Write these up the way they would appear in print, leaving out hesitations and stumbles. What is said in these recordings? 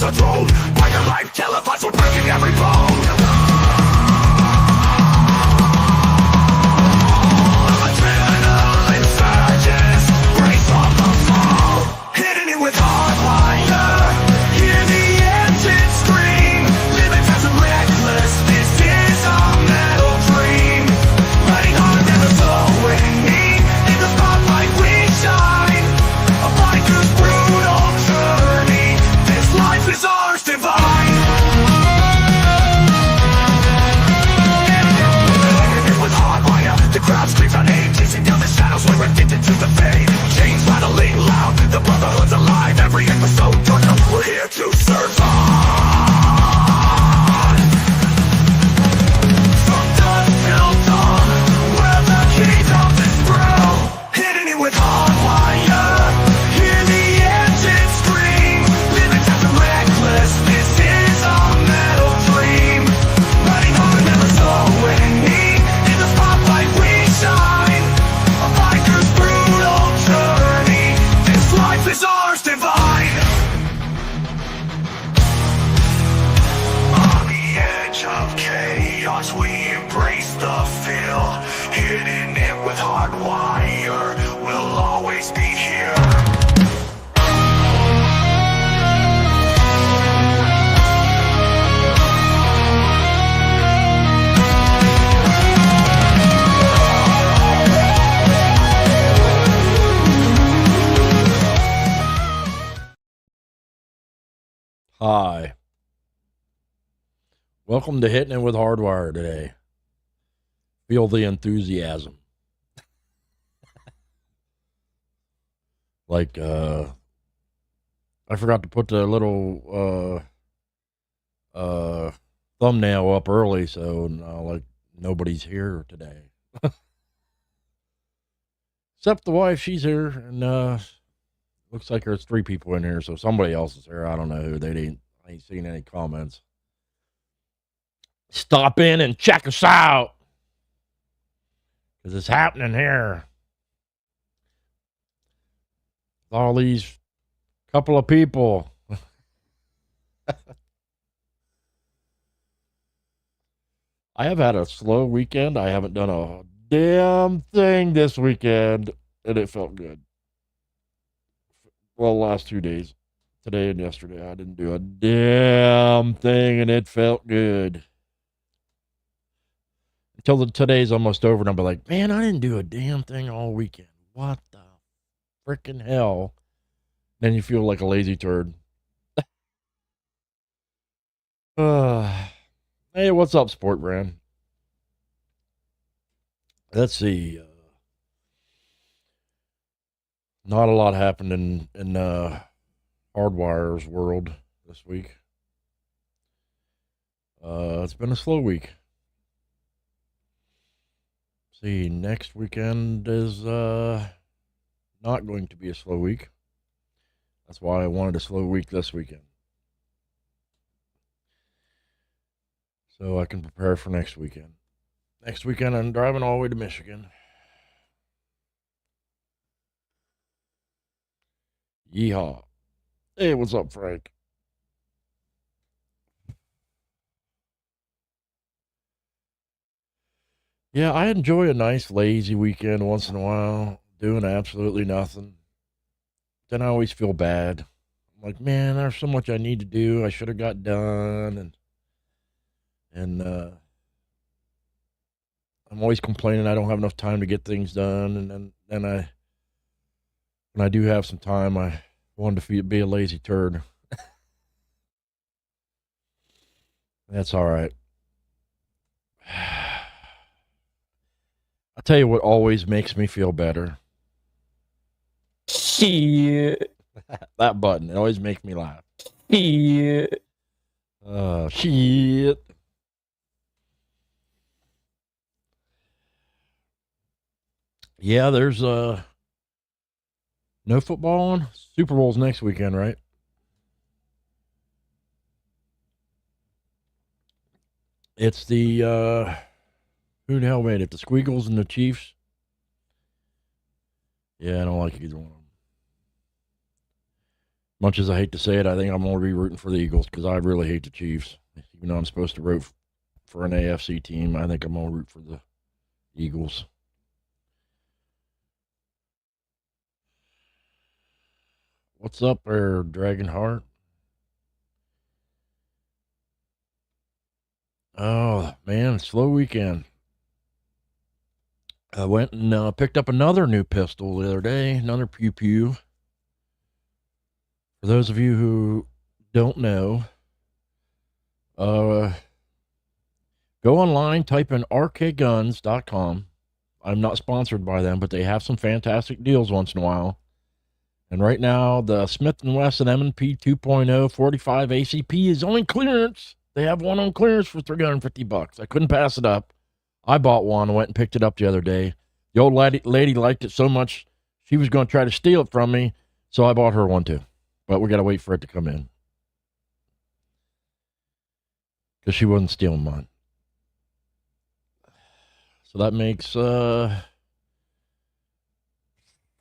becomes a throne. By your life televised, we're breaking every bone. Insurgents, brace on the fall. Hitting it with HardWire. Hear the engine scream. Living fast and reckless, this is our metal dream. Riding hard, never slowing. In the spotlight we shine. A biker's brutal journey. This life is ours divine. With HardWire, the crowd screams our name, chasing down the shadows, we're addicted to the fame. Chains rattling loud, the brotherhood's alive. Every episode turn up, we're here to survive. From dusk till dawn, we're the keys of this brew. Hitting it with HardWire. Hear the engine scream. Living fast and reckless, this is our metal dream. Riding hard, never slowing. In the spotlight we shine. A biker's brutal journey. This life is ours divine. On the edge of chaos, we embrace the feel. Hitting it with HardWire. We'll always be here. Hi. Welcome to Hittin' It with HardWire today. Feel the enthusiasm. Like, I forgot to put the little thumbnail up early, so like nobody's here today. Except the wife, she's here, and looks like there's 3 people in here, so somebody else is here. I don't know who. I ain't seen any comments. Stop in and check us out, because it's happening here. All these couple of people. I have had a slow weekend. I haven't done a damn thing this weekend, and it felt good. Well, the last 2 days, today and yesterday, I didn't do a damn thing, and it felt good. Until today's almost over, and I'll be like, man, I didn't do a damn thing all weekend. What the freaking hell? Then you feel like a lazy turd. Hey, what's up, Sport Brand? Let's see. Not a lot happened in HardWire's world this week. It's been a slow week. See, next weekend is not going to be a slow week. That's why I wanted a slow week this weekend, so I can prepare for next weekend. Next weekend, I'm driving all the way to Michigan. Yeehaw. Hey, what's up, Frank? Yeah, I enjoy a nice lazy weekend once in a while, doing absolutely nothing. Then I always feel bad. I'm like, man, there's so much I need to do. I should have got done, and I'm always complaining I don't have enough time to get things done. And then when I do have some time, I wanted to be a lazy turd. That's all right. I'll tell you what always makes me feel better. Shit. That button. It always makes me laugh. Shit. Shit. Yeah, there's no football on. Super Bowl's next weekend, right? It's the who the hell made it? The Squeagles and the Chiefs. Yeah, I don't like either one of them. Much as I hate to say it, I think I'm going to be rooting for the Eagles because I really hate the Chiefs. Even though I'm supposed to root for an AFC team, I think I'm going to root for the Eagles. What's up there, Dragonheart? Oh, man, slow weekend. I went and picked up another new pistol the other day, another pew pew. For those of you who don't know, go online, type in rkguns.com. I'm not sponsored by them, but they have some fantastic deals once in a while. And right now, the Smith & Wesson M&P 2.0 45 ACP is only clearance. They have one on clearance for $350. I couldn't pass it up. I bought one, went and picked it up the other day. The old lady liked it so much, she was going to try to steal it from me, so I bought her one too. But we got to wait for it to come in. Because she wasn't stealing mine. So that makes 5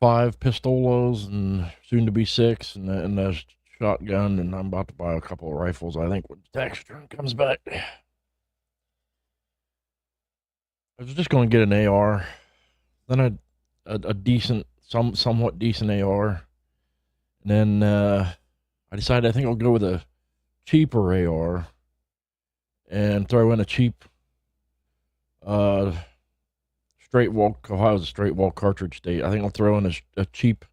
pistolos and soon to be 6, and a shotgun, and I'm about to buy a couple of rifles, I think, when the tax return comes back. I was just going to get an AR, then a decent, somewhat decent AR, and then I decided I think I'll go with a cheaper AR and throw in a cheap straight wall. Ohio's a straight wall cartridge state. I think I'll throw in a cheap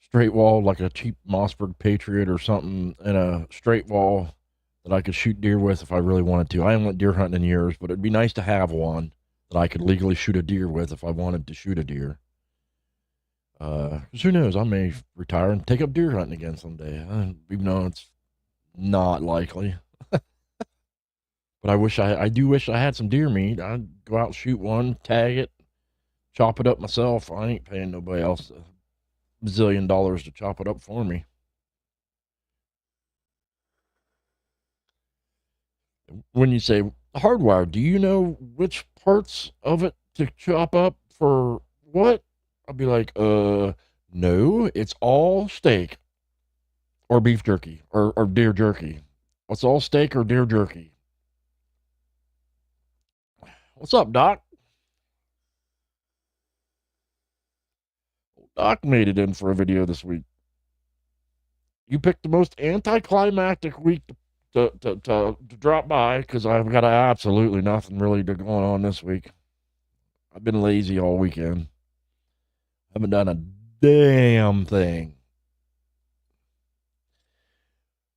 straight wall, like a cheap Mossberg Patriot or something, and a straight wall that I could shoot deer with if I really wanted to. I haven't went deer hunting in years, but it'd be nice to have one that I could legally shoot a deer with if I wanted to shoot a deer. 'Cause who knows, I may retire and take up deer hunting again someday, even though it's not likely. But I do wish I had some deer meat. I'd go out and shoot one, tag it, chop it up myself. I ain't paying nobody else $1 bazillion to chop it up for me. When you say HardWire, do you know which parts of it to chop up for what? I'll be like, no, it's all steak or beef jerky or deer jerky. It's all steak or deer jerky. What's up, Doc? Doc made it in for a video this week. You picked the most anticlimactic week to drop by because I've got absolutely nothing really going on this week. I've been lazy all weekend. Haven't done a damn thing.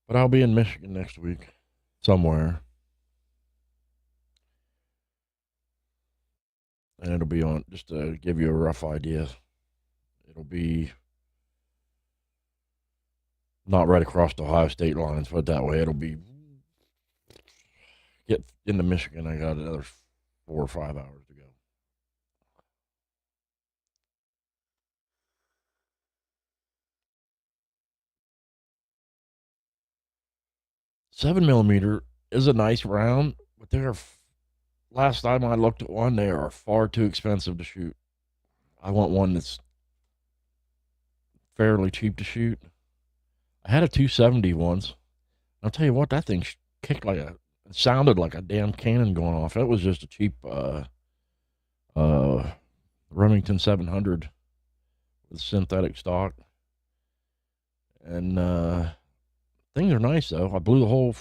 But I'll be in Michigan next week, somewhere. And it'll be on, just to give you a rough idea, it'll be not right across the Ohio state lines, put it that way. It'll be, get into Michigan, I got another 4 or 5 hours to go. $7mm is a nice round, but they're, last time I looked at one, they are far too expensive to shoot. I want one that's fairly cheap to shoot. I had a 270 once. I'll tell you what, that thing kicked like it sounded like a damn cannon going off. It was just a cheap Remington 700 with synthetic stock. And things are nice though. I blew the whole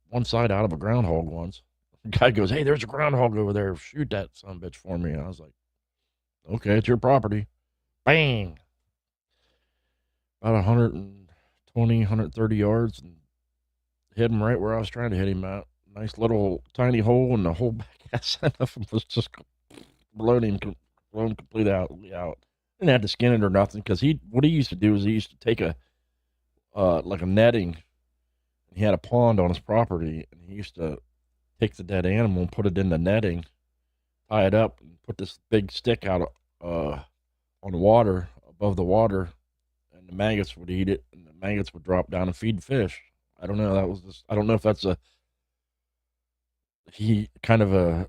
one side out of a groundhog once. The guy goes, "Hey, there's a groundhog over there. Shoot that son of a bitch for me." And I was like, "Okay, it's your property." Bang! About 120, 130 yards, and hit him right where I was trying to hit him at. Nice little tiny hole, and the whole back ass end of him was just blown completely out. Didn't have to skin it or nothing, because what he used to do is he used to take a like a netting. He had a pond on his property, and he used to take the dead animal and put it in the netting, tie it up, and put this big stick out on the water, above the water, and the maggots would eat it, and the maggots would drop down and feed the fish. I don't know. I don't know if that's him kind of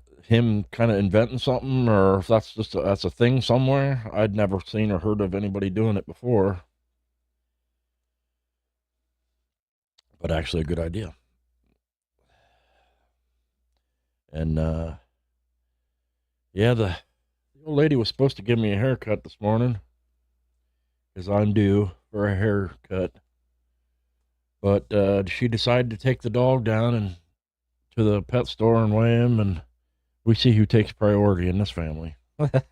inventing something, or if that's just that's a thing somewhere. I'd never seen or heard of anybody doing it before. but actually a good idea. And yeah, the old lady was supposed to give me a haircut this morning because I'm due for a haircut. But she decided to take the dog down and to the pet store and weigh him, and we see who takes priority in this family. The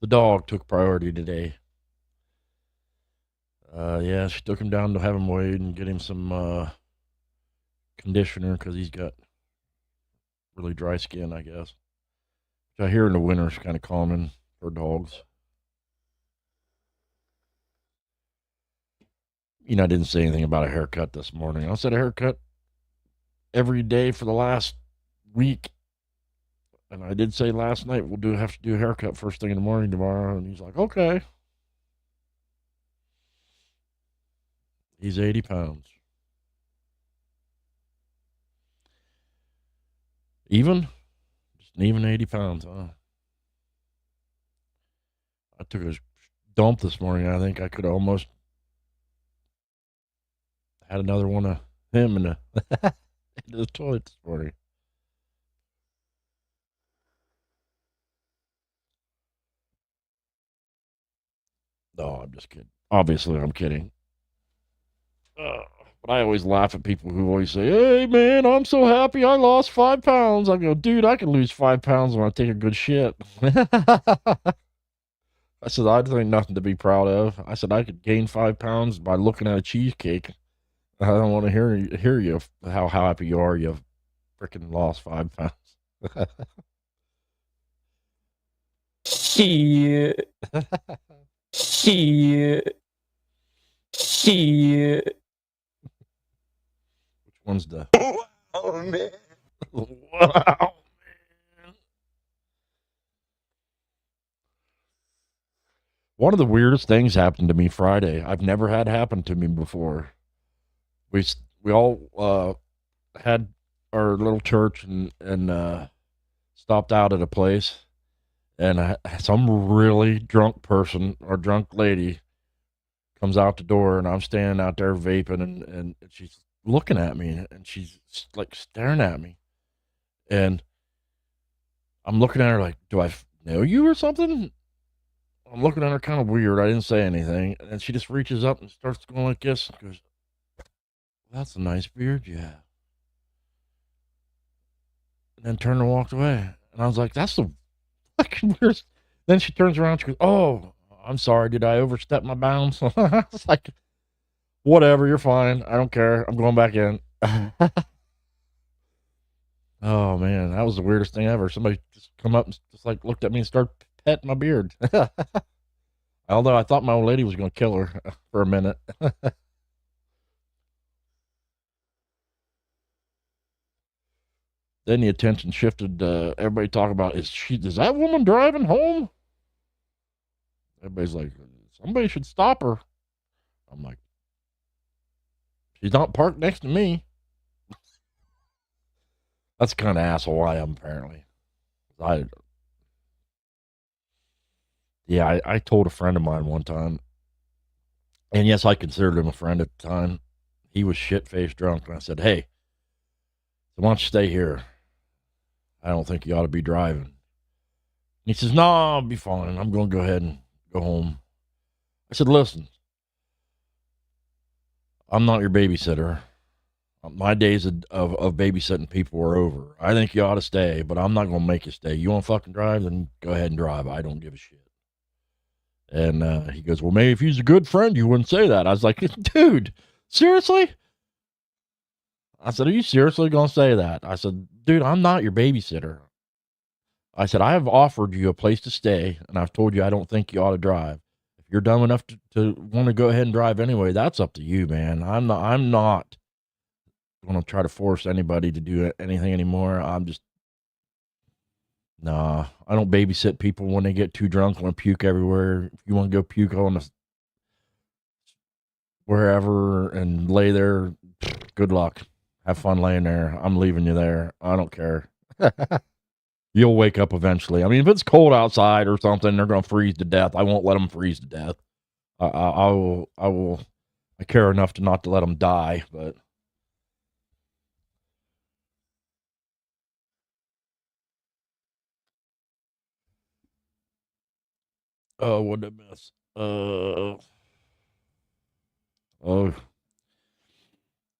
dog took priority today. Yeah, she took him down to have him weighed and get him some conditioner because he's got really dry skin, I guess. Which I hear in the winter is kind of common for dogs. You know, I didn't say anything about a haircut this morning. I said a haircut every day for the last week. And I did say last night we'll have to do a haircut first thing in the morning tomorrow. And he's like, okay. He's 80 pounds. Even? Just an even 80 pounds, huh? I took a dump this morning. I think I could have almost had another one of him in the toilet this morning. No, I'm just kidding. Obviously, I'm kidding. But I always laugh at people who always say, hey, man, I'm so happy I lost 5 pounds. I go, dude, I can lose 5 pounds when I take a good shit. I said, I think nothing to be proud of. I said, I could gain 5 pounds by looking at a cheesecake. I don't want to hear you how happy you are. You've freaking lost 5 pounds. Shit. Shit. Shit. Which one's the... Oh, man. Wow, man. One of the weirdest things happened to me Friday. I've never had happen to me before. We all had our little church and stopped out at a place, and some really drunk person or drunk lady comes out the door, and I'm standing out there vaping, and she's looking at me, and she's like staring at me, and I'm looking at her like, do I know you or something? I'm looking at her kind of weird. I didn't say anything, and she just reaches up and starts going like this, and goes, that's a nice beard you have. And then turned and walked away. And I was like, that's the fucking weirdest. Then she turns around, she goes, oh, I'm sorry, did I overstep my bounds? I was like, whatever, you're fine. I don't care. I'm going back in. Oh, man, that was the weirdest thing ever. Somebody just come up and just like looked at me and started petting my beard. Although I thought my old lady was going to kill her for a minute. Then the attention shifted. Everybody talking about, is that woman driving home? Everybody's like, somebody should stop her. I'm like, she's not parked next to me. That's the kind of asshole I am, apparently. I told a friend of mine one time, and yes, I considered him a friend at the time. He was shit-faced drunk, and I said, hey, why don't you stay here? I don't think you ought to be driving. And he says, no, I'll be fine. I'm going to go ahead and go home. I said, listen, I'm not your babysitter. My days of babysitting people are over. I think you ought to stay, but I'm not going to make you stay. You want to fucking drive? Then go ahead and drive. I don't give a shit. And he goes, well, maybe if he's a good friend, you wouldn't say that. I was like, dude, seriously? I said, are you seriously going to say that? I said, dude, I'm not your babysitter. I said, I have offered you a place to stay, and I've told you I don't think you ought to drive. If you're dumb enough to want to go ahead and drive anyway, that's up to you, man. I'm not going to try to force anybody to do anything anymore. Nah, I don't babysit people when they get too drunk and want to puke everywhere. If you want to go puke on wherever and lay there, good luck. Have fun laying there. I'm leaving you there. I don't care. You'll wake up eventually. I mean, if it's cold outside or something, they're going to freeze to death. I won't let them freeze to death. I will. I care enough to not to let them die, but Oh, what did I miss? Oh,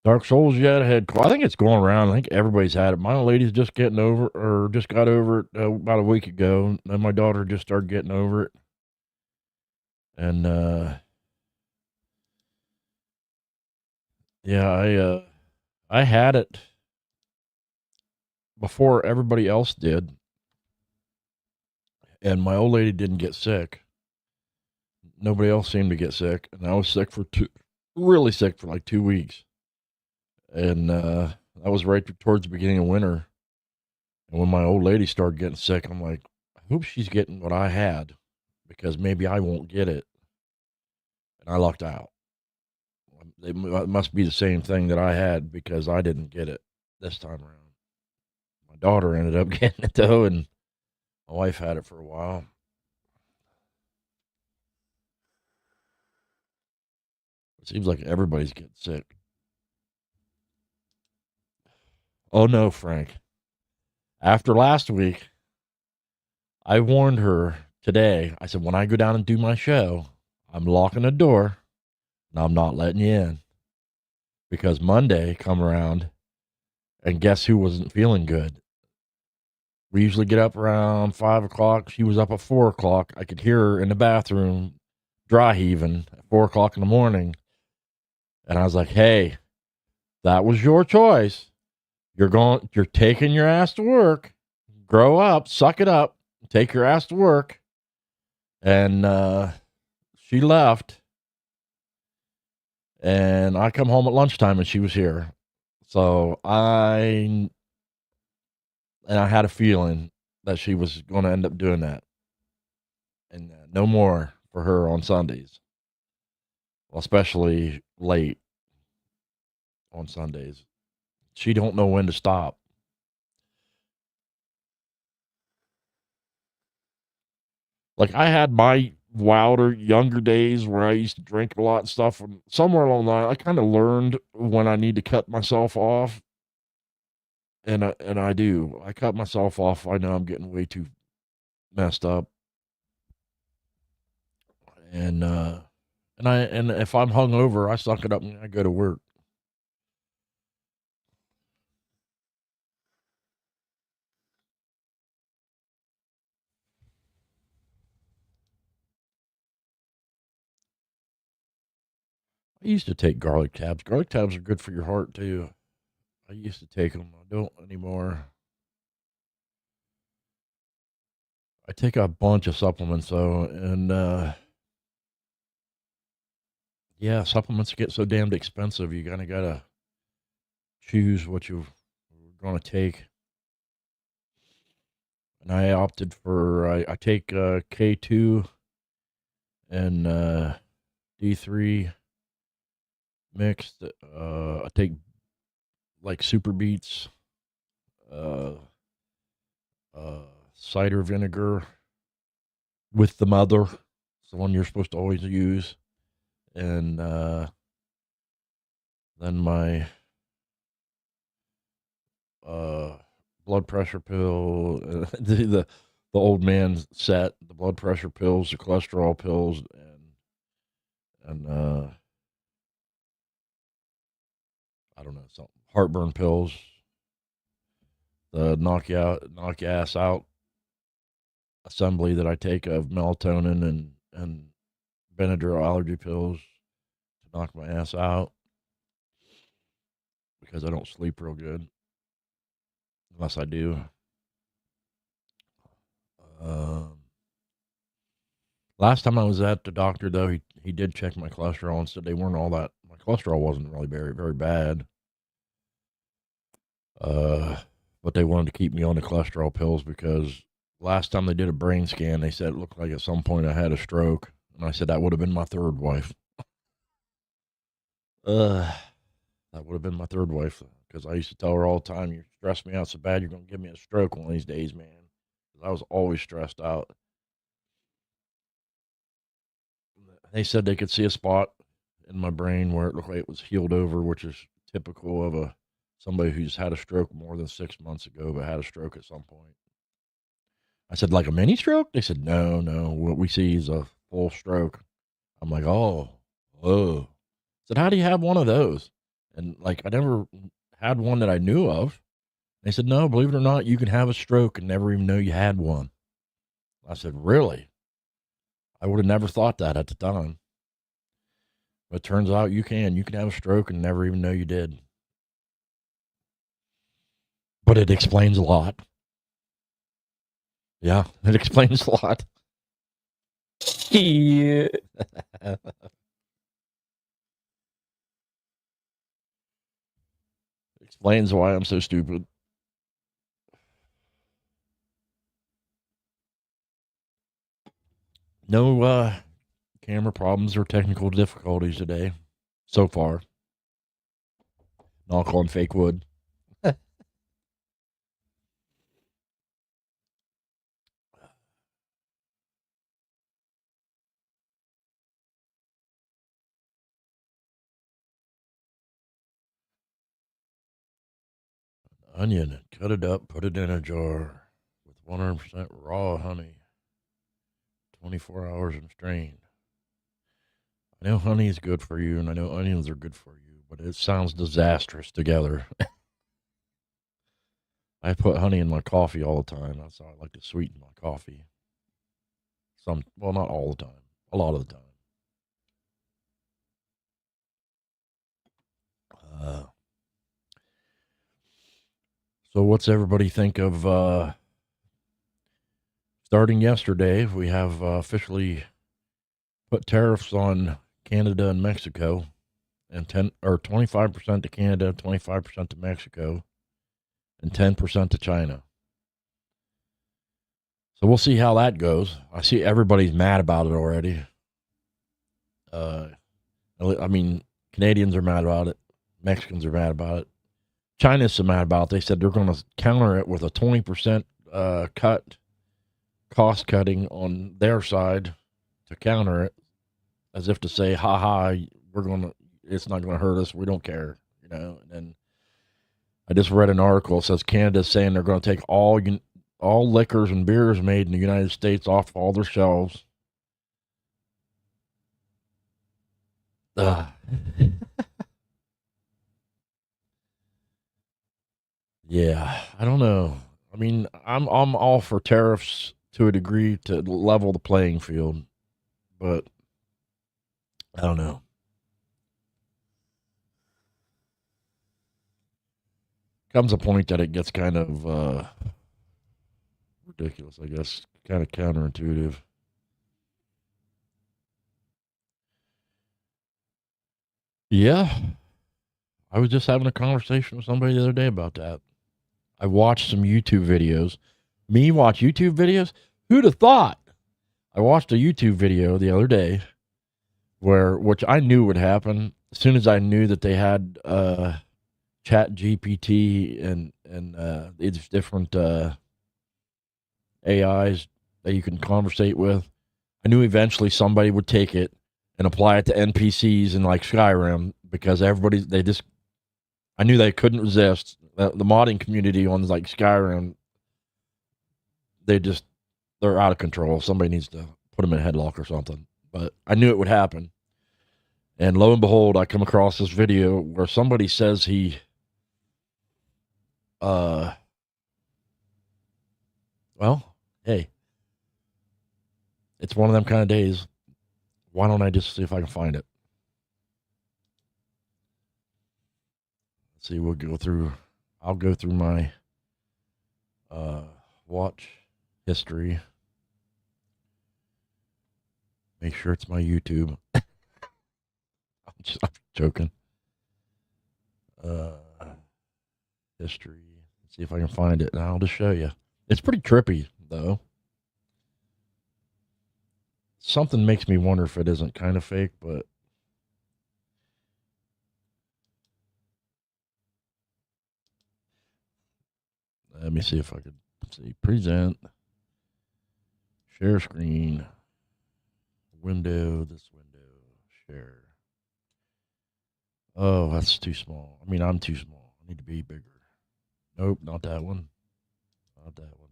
Dark Souls yet ahead. I think it's going around. I think everybody's had it. My old lady's just getting over, or just got over it about a week ago. And my daughter just started getting over it, and yeah, I had it before everybody else did, and my old lady didn't get sick. Nobody else seemed to get sick, and I was sick for really sick for like 2 weeks, and that was right towards the beginning of winter. And when my old lady started getting sick, I'm like, I hope she's getting what I had, because maybe I won't get it. And I lucked out. It must be the same thing that I had, because I didn't get it this time around. My daughter ended up getting it though, and my wife had it for a while. It seems like everybody's getting sick. Oh no, Frank. After last week, I warned her today. I said, when I go down and do my show, I'm locking the door and I'm not letting you in. Because Monday come around, and guess who wasn't feeling good? We usually get up around 5 o'clock. She was up at 4 o'clock. I could hear her in the bathroom dry heaving at 4 o'clock in the morning. And I was like, hey, that was your choice. You're taking your ass to work. Grow up, suck it up, take your ass to work. And she left. And I come home at lunchtime and she was here. So I had a feeling that she was going to end up doing that. And no more for her on Sundays. Well, especially late on Sundays. She don't know when to stop. Like, I had my wilder, younger days where I used to drink a lot and stuff. And somewhere along the line, I kind of learned when I need to cut myself off. And I do. I cut myself off. I know I'm getting way too messed up. And if I'm hungover, I suck it up and I go to work. I used to take garlic tabs. Garlic tabs are good for your heart too. I used to take them. I don't anymore. I take a bunch of supplements though, and yeah, supplements get so damned expensive. You kind of gotta choose what you're gonna take. And I opted for I take K2 and D3 mixed. I take like super beets, uh, cider vinegar with the mother. It's the one you're supposed to always use. And then my blood pressure pill, the old man set, the blood pressure pills, the cholesterol pills, and I don't know, some heartburn pills, the knock your ass out assembly that I take of melatonin and Benadryl allergy pills to knock my ass out, because I don't sleep real good unless I do. Um, Last time I was at the doctor, though, he did check my cholesterol and said they weren't all that. My cholesterol wasn't really very, very bad. But they wanted to keep me on the cholesterol pills, because last time they did a brain scan, they said it looked like at some point I had a stroke. And I said that would have been my third wife. That would have been my third wife, because I used to tell her all the time, you stress me out so bad, you're going to give me a stroke one of these days, man. Because I was always stressed out. They said they could see a spot in my brain where it looked like it was healed over, which is typical of somebody who's had a stroke more than 6 months ago, but had a stroke at some point. I said, like a mini stroke? They said, no, what we see is a full stroke. I'm like, oh. I said, how do you have one of those? And like, I never had one that I knew of. They said, no, believe it or not, you can have a stroke and never even know you had one. I said, really? I would have never thought that at the time. But it turns out you can. You can have a stroke and never even know you did. But it explains a lot. Yeah, it explains a lot. Shit. Explains why I'm so stupid. No camera problems or technical difficulties today so far. Knock on fake wood. Onion, cut it up, put it in a jar with 100% raw honey. 24 hours and strained. I know honey is good for you, and I know onions are good for you, but it sounds disastrous together. I put honey in my coffee all the time. That's how I like to sweeten my coffee. Well, not all the time. A lot of the time. So what's everybody think of starting yesterday? We have officially put tariffs on Canada and Mexico, and 25% to Canada, 25% to Mexico, and 10% to China. So we'll see how that goes. I see everybody's mad about it already. I mean, Canadians are mad about it. Mexicans are mad about it. China's so mad about it. They said they're going to counter it with a 20% cost cutting on their side to counter it, as if to say, ha ha, it's not going to hurt us. We don't care, And I just read an article that says Canada's saying they're going to take all liquors and beers made in the United States off all their shelves. Yeah, I don't know. I mean, I'm all for tariffs to a degree to level the playing field, but I don't know. Comes a point that it gets kind of ridiculous, I guess, kind of counterintuitive. Yeah, I was just having a conversation with somebody the other day about that. I watched some YouTube videos. Me watch YouTube videos? Who'd have thought? I watched a YouTube video the other day which I knew would happen as soon as I knew that they had Chat GPT and these different AIs that you can conversate with. I knew eventually somebody would take it and apply it to NPCs in like Skyrim, because I knew they couldn't resist. The modding community on like Skyrim, they're out of control. Somebody needs to put them in a headlock or something. But I knew it would happen. And lo and behold, I come across this video where somebody says well, hey, it's one of them kind of days. Why don't I just see if I can find it? Let's see, I'll go through my watch history. Make sure it's my YouTube. I'm joking. History. Let's see if I can find it, and I'll just show you. It's pretty trippy, though. Something makes me wonder if it isn't kind of fake, but let me see if I could present, share screen, window, share. Oh, that's too small. I mean, I'm too small. I need to be bigger. Nope, not that one. Not that one.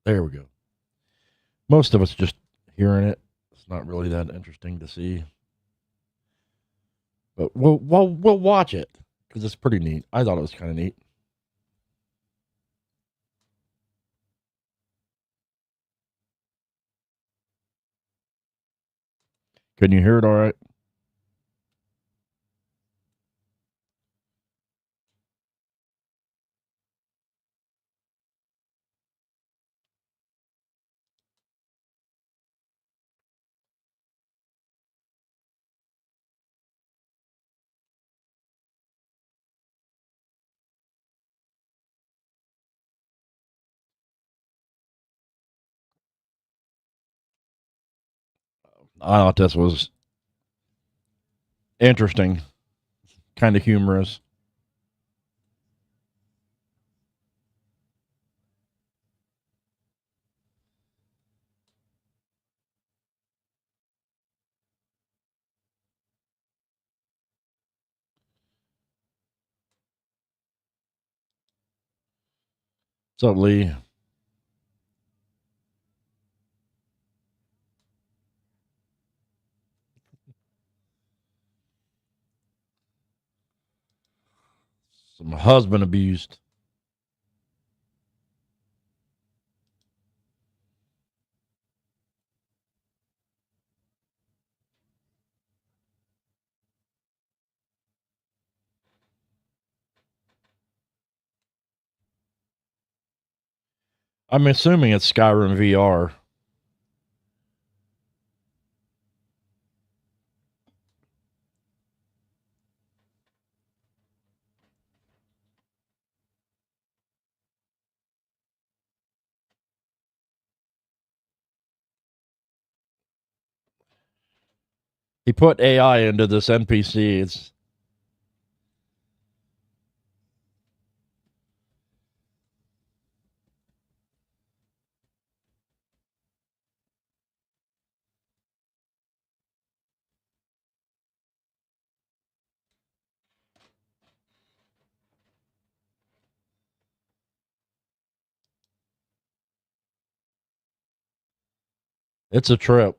There we go. Most of us just hearing it. It's not really that interesting to see. But we'll watch it because it's pretty neat. I thought it was kind of neat. Can you hear it all right? I thought this was interesting, kind of humorous. What's up, Lee? Some husband abused. I'm assuming it's Skyrim VR. He put AI into this NPC. It's a trip.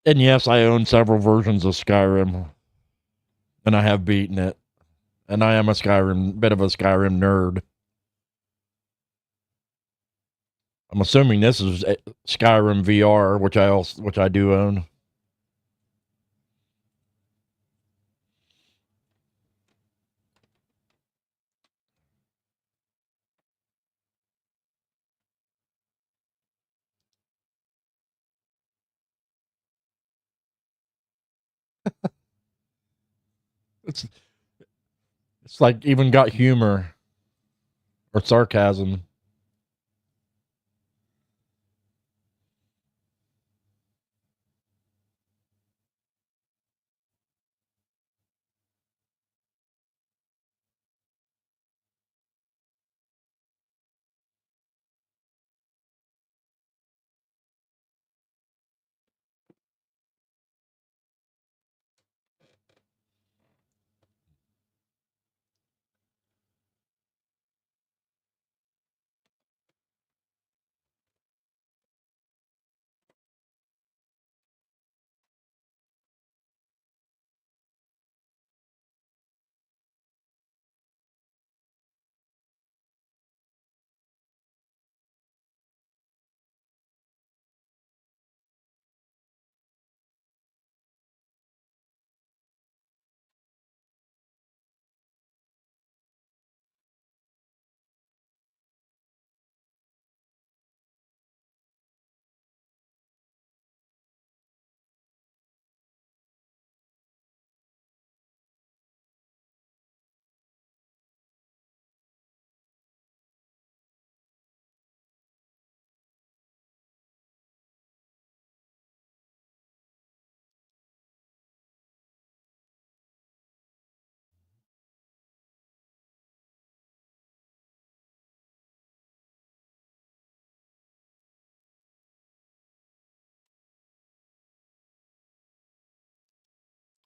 And yes, I own several versions of Skyrim, and I have beaten it. And I am a bit of a Skyrim nerd. I'm assuming this is Skyrim VR, which I do own. It's it's like even got humor or sarcasm.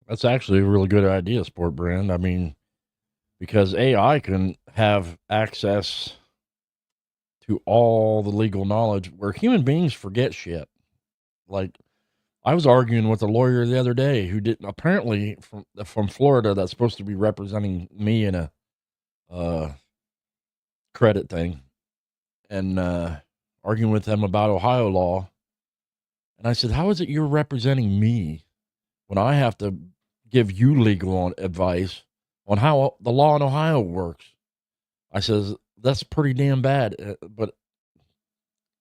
That's actually a really good idea, Sport Brand. I mean, because AI can have access to all the legal knowledge where human beings forget shit. Like, I was arguing with a lawyer the other day who didn't apparently from Florida that's supposed to be representing me in a credit thing, and arguing with them about Ohio law. And I said, "How is it you're representing me when I have to give you legal advice on how the law in Ohio works?" I says, "That's pretty damn bad." But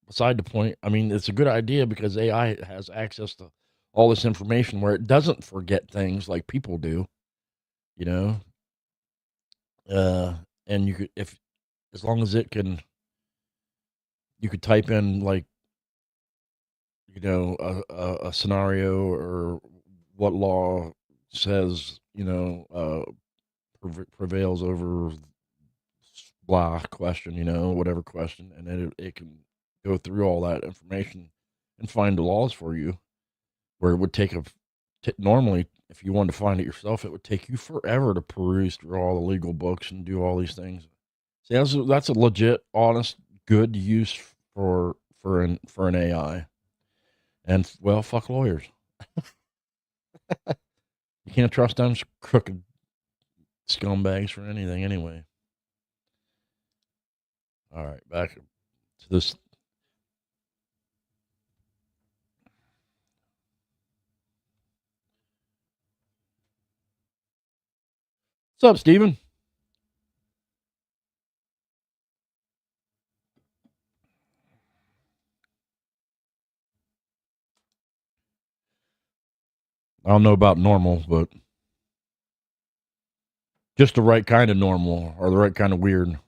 beside the point, I mean, it's a good idea because AI has access to all this information where it doesn't forget things like people do, you know. Uh, and you could, if as long as it can, you could type in like, a scenario or what law says, prevails over blah question, whatever question, and then it can go through all that information and find the laws for you. Where it would take normally, if you wanted to find it yourself, it would take you forever to peruse through all the legal books and do all these things. See, that's a legit, honest, good use for an AI. And well, fuck lawyers. You can't trust them crooked scumbags for anything anyway. All right, back to this. What's up, Steven? I don't know about normal, but just the right kind of normal or the right kind of weird.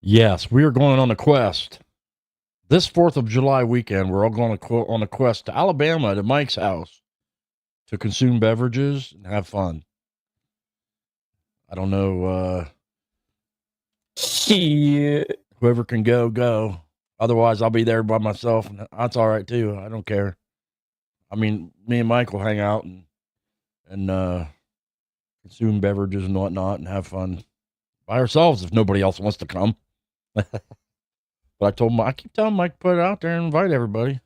Yes, we are going on a quest. This 4th of July weekend, we're all going on a quest to Alabama to Mike's house to consume beverages and have fun. I don't know. Shit. Whoever can go. Otherwise, I'll be there by myself, and that's all right too. I don't care. I mean, me and Mike will hang out and consume beverages and whatnot and have fun by ourselves if nobody else wants to come. But I told him, I keep telling Mike, put it out there and invite everybody.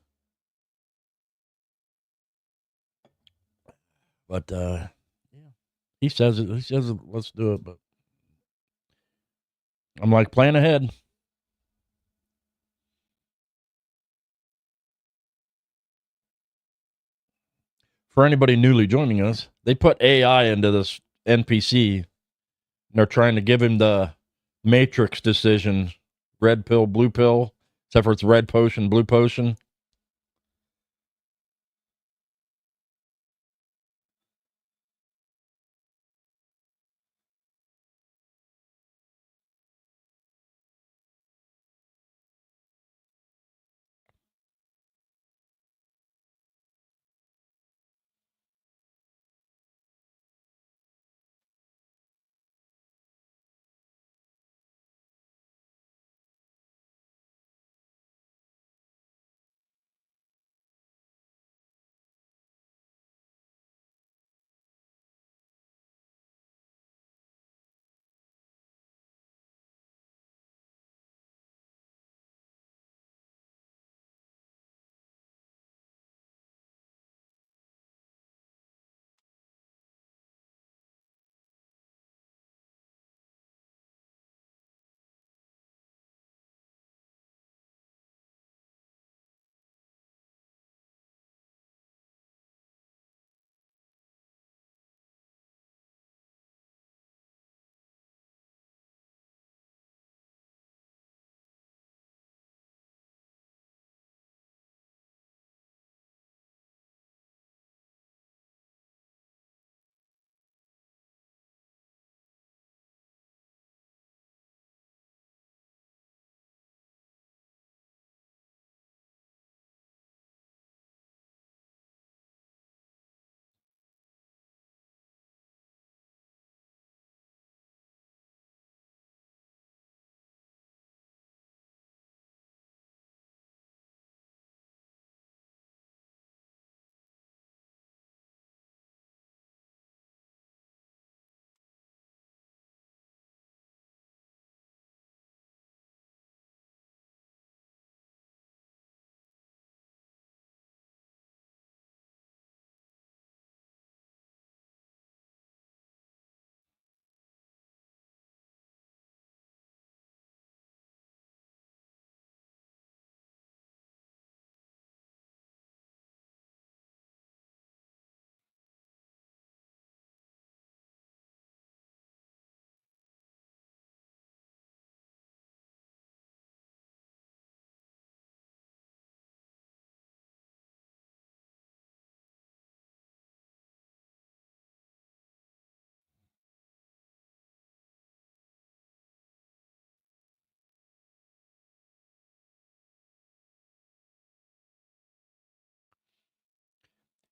But yeah, he says it. He says, let's do it. But I'm like, plan ahead. For anybody newly joining us, they put AI into this NPC. And they're trying to give him the Matrix decision: red pill, blue pill. Except for it's red potion, blue potion.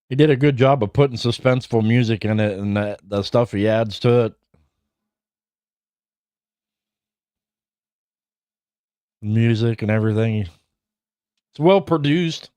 He did a good job of putting suspenseful music in it, and the stuff he adds to it. Music and everything. It's well produced.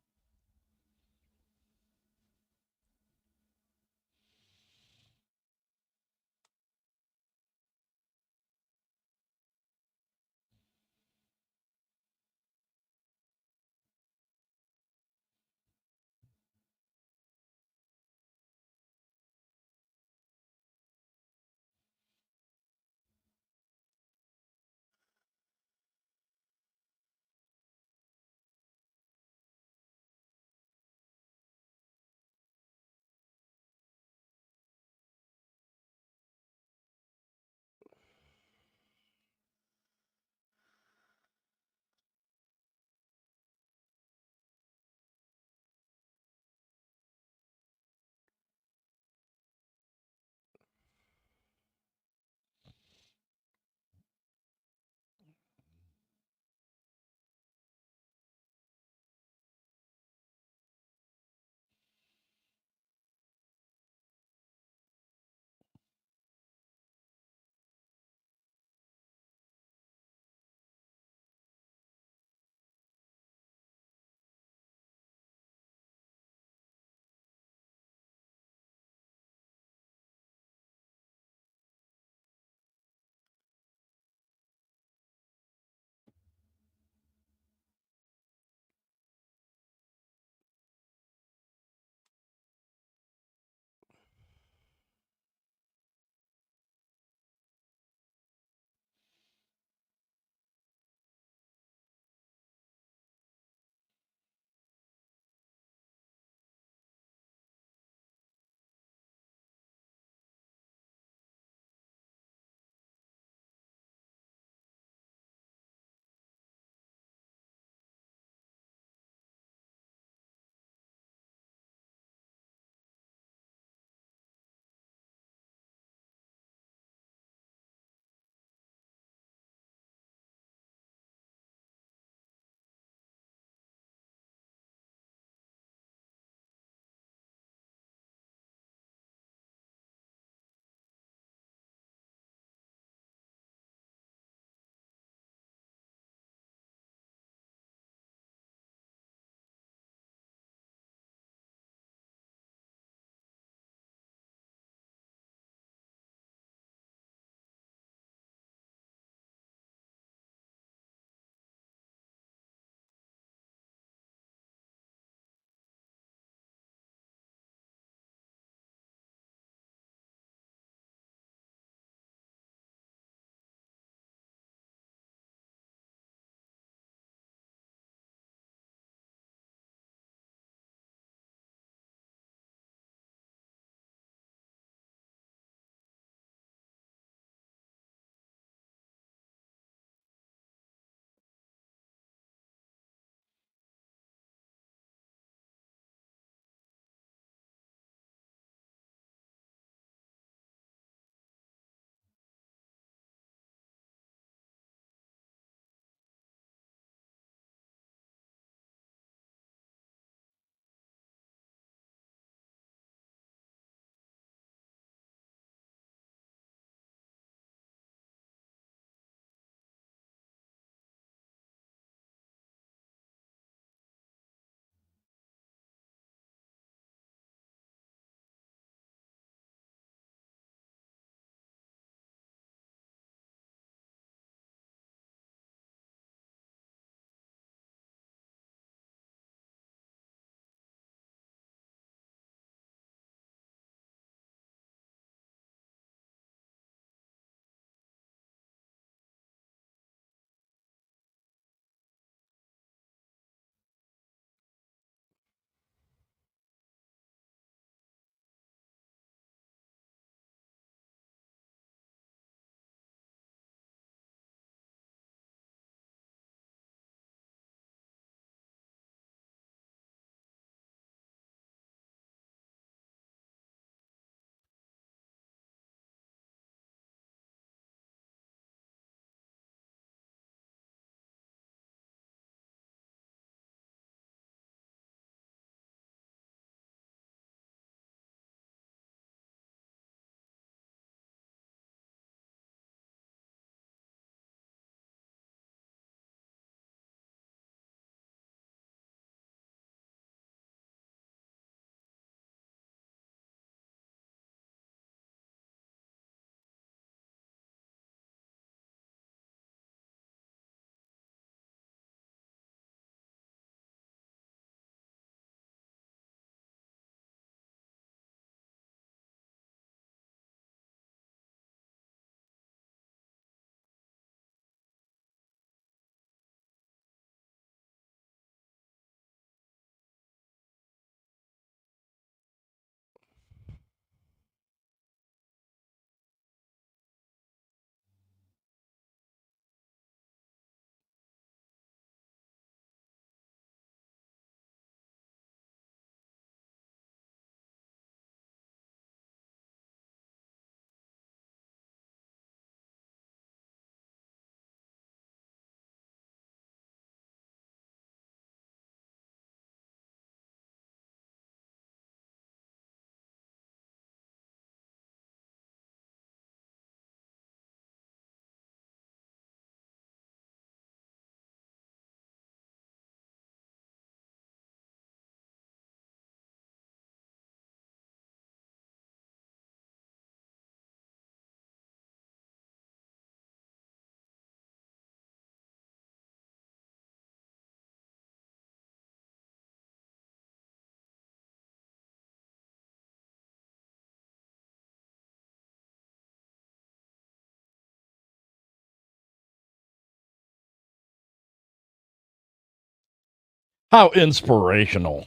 How inspirational.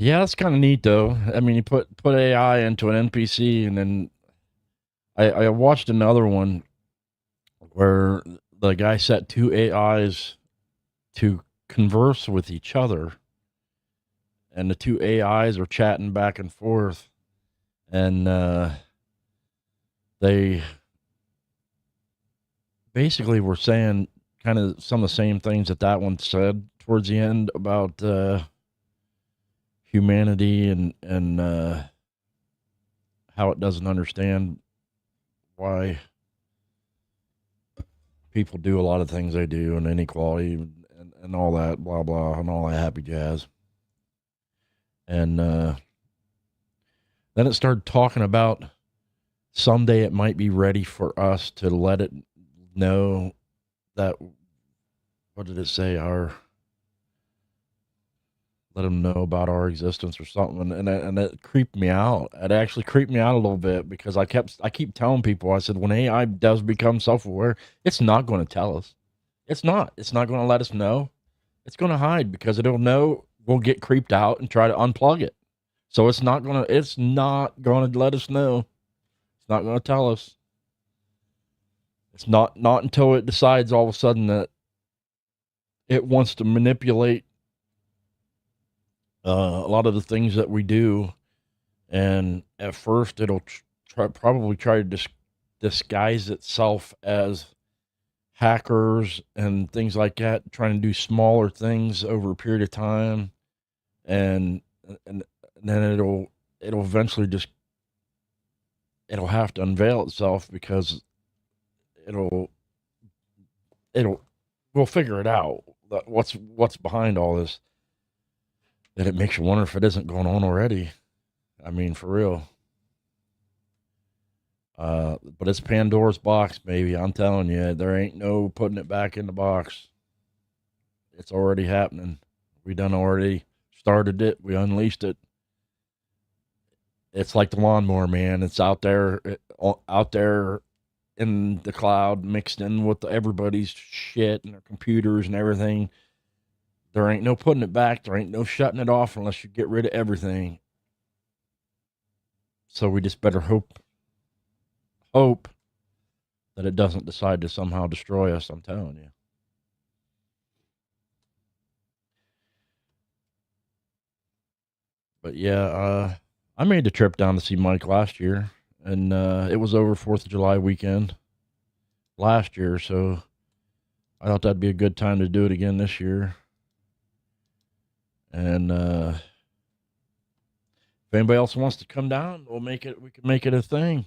Yeah, that's kind of neat though. I mean, you put AI into an NPC, and then I watched another one where the guy set two AIs to converse with each other, and the two AIs are chatting back and forth, and they basically were saying kind of some of the same things that one said towards the end about humanity and how it doesn't understand why people do a lot of things they do, and inequality and all that blah blah and all that happy jazz. And then it started talking about someday it might be ready for us to let it know that, what did it say, let them know about our existence or something, and it creeped me out. It actually creeped me out a little bit, because I keep telling people, I said, when AI does become self-aware, it's not going to tell us. It's not going to let us know. It's going to hide, because it'll know we'll get creeped out and try to unplug it. So it's not going to let us know. It's not going to tell us. It's not until it decides all of a sudden that it wants to manipulate a lot of the things that we do, and at first it'll probably try to disguise itself as hackers and things like that, trying to do smaller things over a period of time, and then it'll eventually it'll have to unveil itself, because we'll figure it out, that what's behind all this. That it makes you wonder if it isn't going on already. I mean, for real. But it's Pandora's box, baby. I'm telling you, there ain't no putting it back in the box. It's already happening. We done already started it. We unleashed it. It's like the lawnmower, man. It's out there in the cloud, mixed in with everybody's shit and their computers and everything. There ain't no putting it back. There ain't no shutting it off unless you get rid of everything. So we just better hope that it doesn't decide to somehow destroy us, I'm telling you. But yeah, I made the trip down to see Mike last year, and it was over 4th of July weekend last year, so I thought that'd be a good time to do it again this year. And if anybody else wants to come down, we can make it a thing.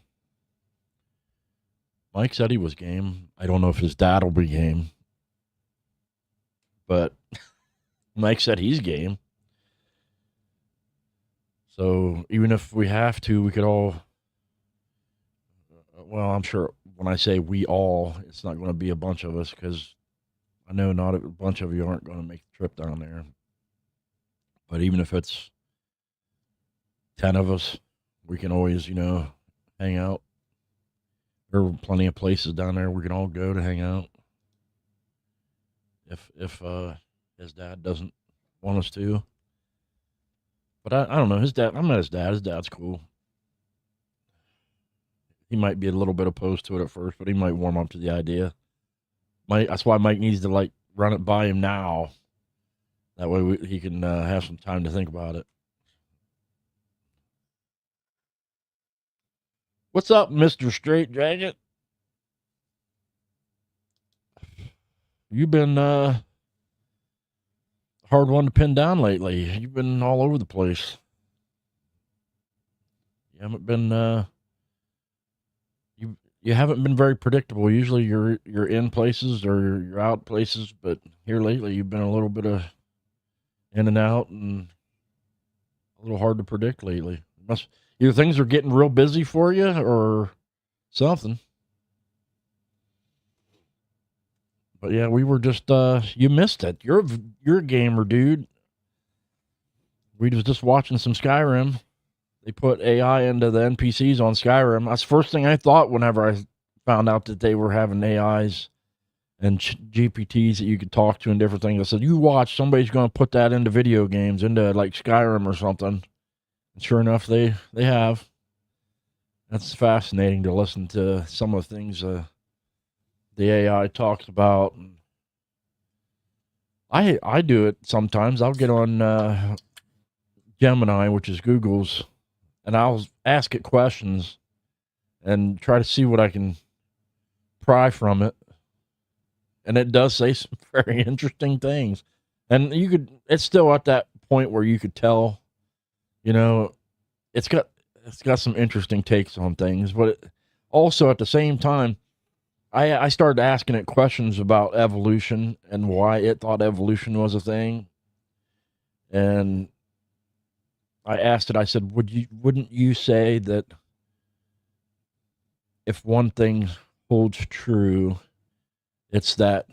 Mike said he was game. I don't know if his dad will be game, but Mike said he's game. So even if we have to, we could all, well, I'm sure when I say we all, it's not going to be a bunch of us, because I know not a bunch of you aren't going to make the trip down there. But even if it's 10 of us, we can always, hang out. There are plenty of places down there we can all go to hang out. If his dad doesn't want us to. But I don't know. I met his dad. His dad's cool. He might be a little bit opposed to it at first, but he might warm up to the idea. That's why Mike needs to run it by him now. That way he can have some time to think about it. What's up, Mr. Straight Dragon? You've been hard one to pin down lately. You've been all over the place. You haven't been you haven't been very predictable. Usually you're in places or you're out places, but here lately you've been a little bit of in and out, and a little hard to predict lately. Either things are getting real busy for you or something. But yeah, we were just you missed it. You're a gamer, dude. We was just watching some Skyrim. They put AI into the NPCs on Skyrim. That's the first thing I thought whenever I found out that they were having AIs and GPTs that you could talk to and different things. I said, you watch, somebody's going to put that into video games, into like Skyrim or something. And sure enough, they have. That's fascinating to listen to some of the things the AI talks about. I do it sometimes. I'll get on Gemini, which is Google's, and I'll ask it questions and try to see what I can pry from it. And it does say some very interesting things. And it's still at that point where you could tell, it's got some interesting takes on things, but also at the same time, I started asking it questions about evolution and why it thought evolution was a thing. And I asked it, I said, wouldn't you say that if one thing holds true, it's that,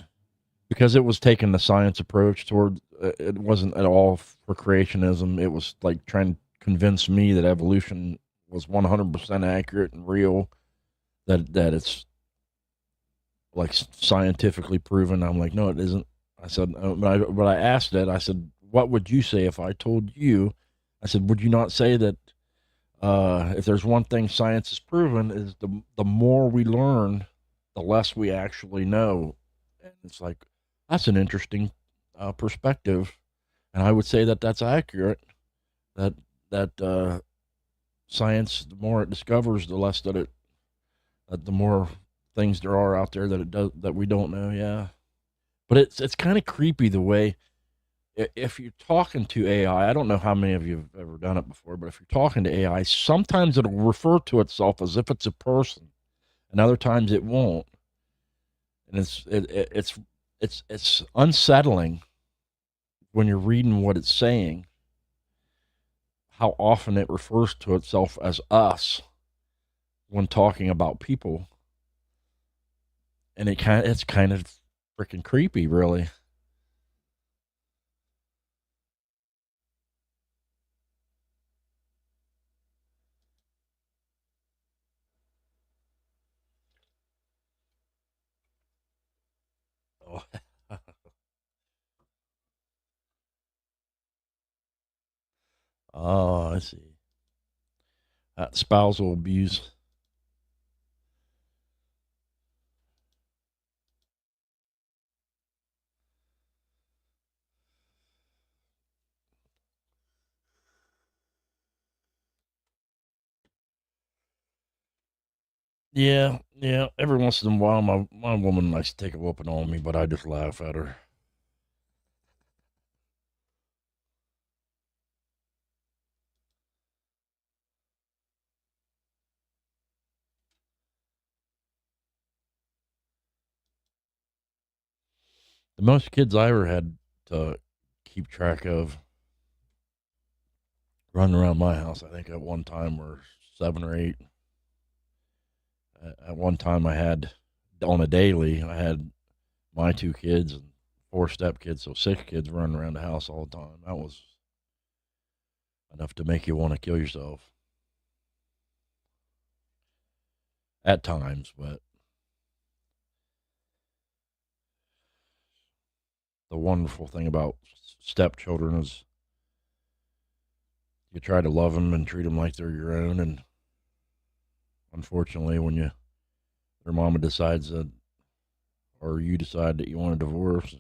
because it was taking the science approach toward, it wasn't at all for creationism. It was like trying to convince me that evolution was 100% accurate and real, that it's like scientifically proven. I'm like, no, it isn't. I said, but I asked it, I said, what would you say if I told you, I said, would you not say that if there's one thing science has proven is the more we learn, the less we actually know. And it's like, that's an interesting perspective. And I would say that that's accurate, that science, the more it discovers, the less that the more things there are out there that it does, that we don't know. Yeah. But it's kind of creepy the way, if you're talking to AI, I don't know how many of you have ever done it before, but if you're talking to AI, sometimes it'll refer to itself as if it's a person, and other times it won't. And it's unsettling when you're reading what it's saying, how often it refers to itself as us when talking about people. And it's kind of freaking creepy, really. Oh, oh, I see. Spousal abuse. Yeah, yeah. Every once in a while, my woman likes to take a whooping on me, but I just laugh at her. The most kids I ever had to keep track of running around my house, I think at one time were 7 or 8. At one time, I had, on a daily, I had my 2 kids and 4 stepkids, so 6 kids running around the house all the time. That was enough to make you want to kill yourself at times. But the wonderful thing about stepchildren is you try to love them and treat them like they're your own. And unfortunately, when their mama decides that, or you decide that you want a divorce,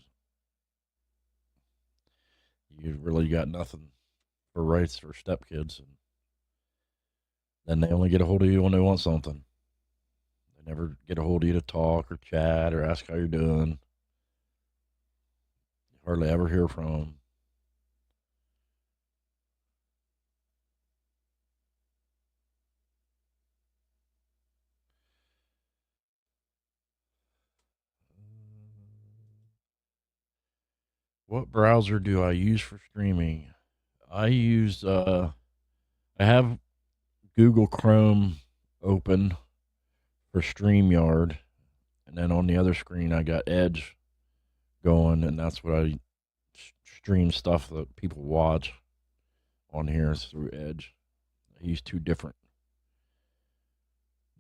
you really got nothing for rights for stepkids. And then they only get a hold of you when they want something. They never get a hold of you to talk or chat or ask how you're doing. You hardly ever hear from them. What browser do I use for streaming? I have Google Chrome open for StreamYard, and then on the other screen I got Edge going, and that's what I stream stuff that people watch on here is through Edge. I use 2 different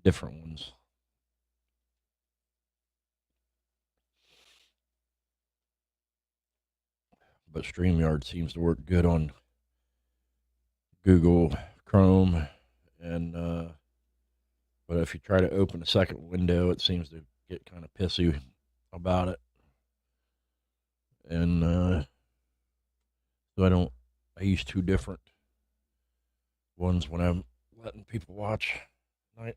ones. but StreamYard seems to work good on Google Chrome, and but if you try to open a second window, it seems to get kind of pissy about it. And so I use two different ones when I'm letting people watch. I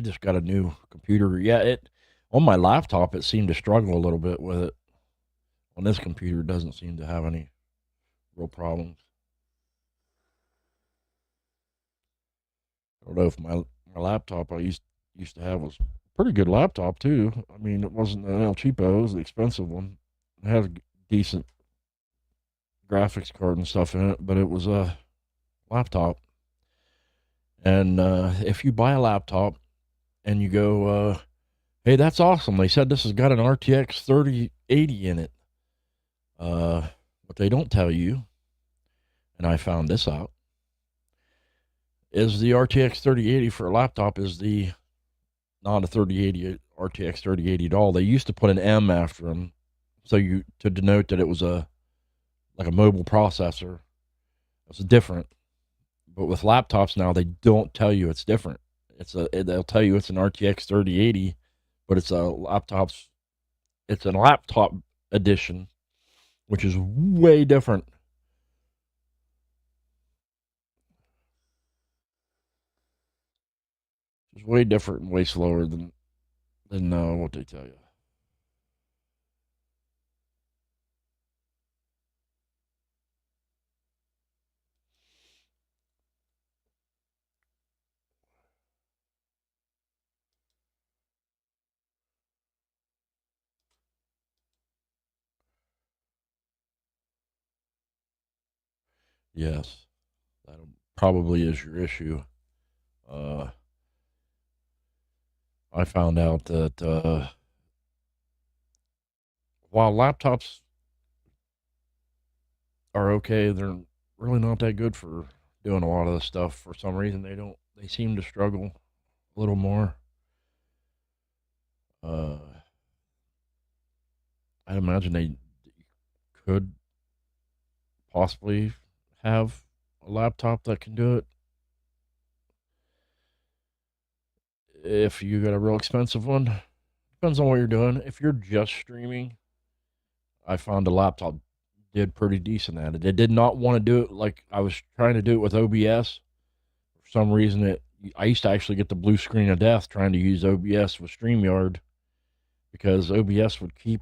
just got a new computer. Yeah, on my laptop it seemed to struggle a little bit with it. On this computer, it doesn't seem to have any real problems. I don't know if my laptop I used to have was a pretty good laptop too. I mean, it wasn't an El Cheapo; it was the expensive one. It had a decent graphics card and stuff in it, but it was a laptop. And if you buy a laptop and you go, hey, that's awesome. They said this has got an RTX 3080 in it. What they don't tell you, and I found this out, is the RTX 3080 for a laptop is not a 3080 RTX 3080 at all. They used to put an M after them, to denote that it was like a mobile processor. It's different. But with laptops now, they don't tell you it's different. They'll tell you it's an RTX 3080, but it's a laptop edition, which is way different. It's way different and way slower than what they tell you. Yes, that probably is your issue. I found out that while laptops are okay, they're really not that good for doing a lot of this stuff. For some reason, they seem to struggle a little more. I'd imagine they could possibly have a laptop that can do it. If you got a real expensive one, depends on what you're doing. If you're just streaming, I found a laptop did pretty decent at it. It did not want to do it like I was trying to do it with OBS. For some reason, I used to actually get the blue screen of death trying to use OBS with StreamYard, because OBS would keep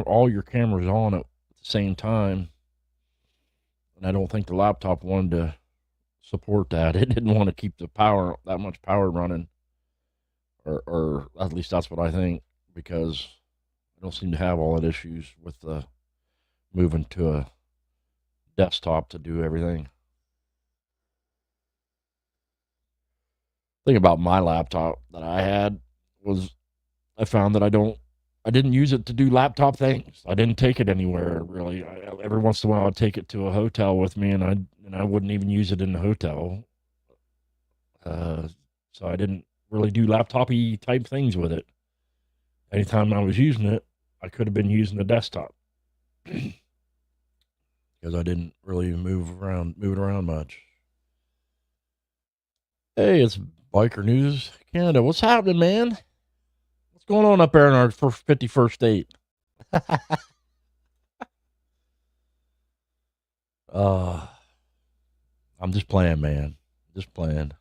all your cameras on at the same time, and I don't think the laptop wanted to support that. It didn't want to keep that much power running, or at least that's what I think, because I don't seem to have all that issues with moving to a desktop to do everything. Thing about my laptop that I had was I found that I didn't use it to do laptop things. I didn't take it anywhere really. Every once in a while I'd take it to a hotel with me, and I wouldn't even use it in the hotel. So I didn't really do laptop-y type things with it. Anytime I was using it, I could have been using the desktop, because I didn't really move it around much. Hey, it's Biker News Canada. What's happening, man? What's going on up there in our 51st state? I'm just playing, man. Just playing.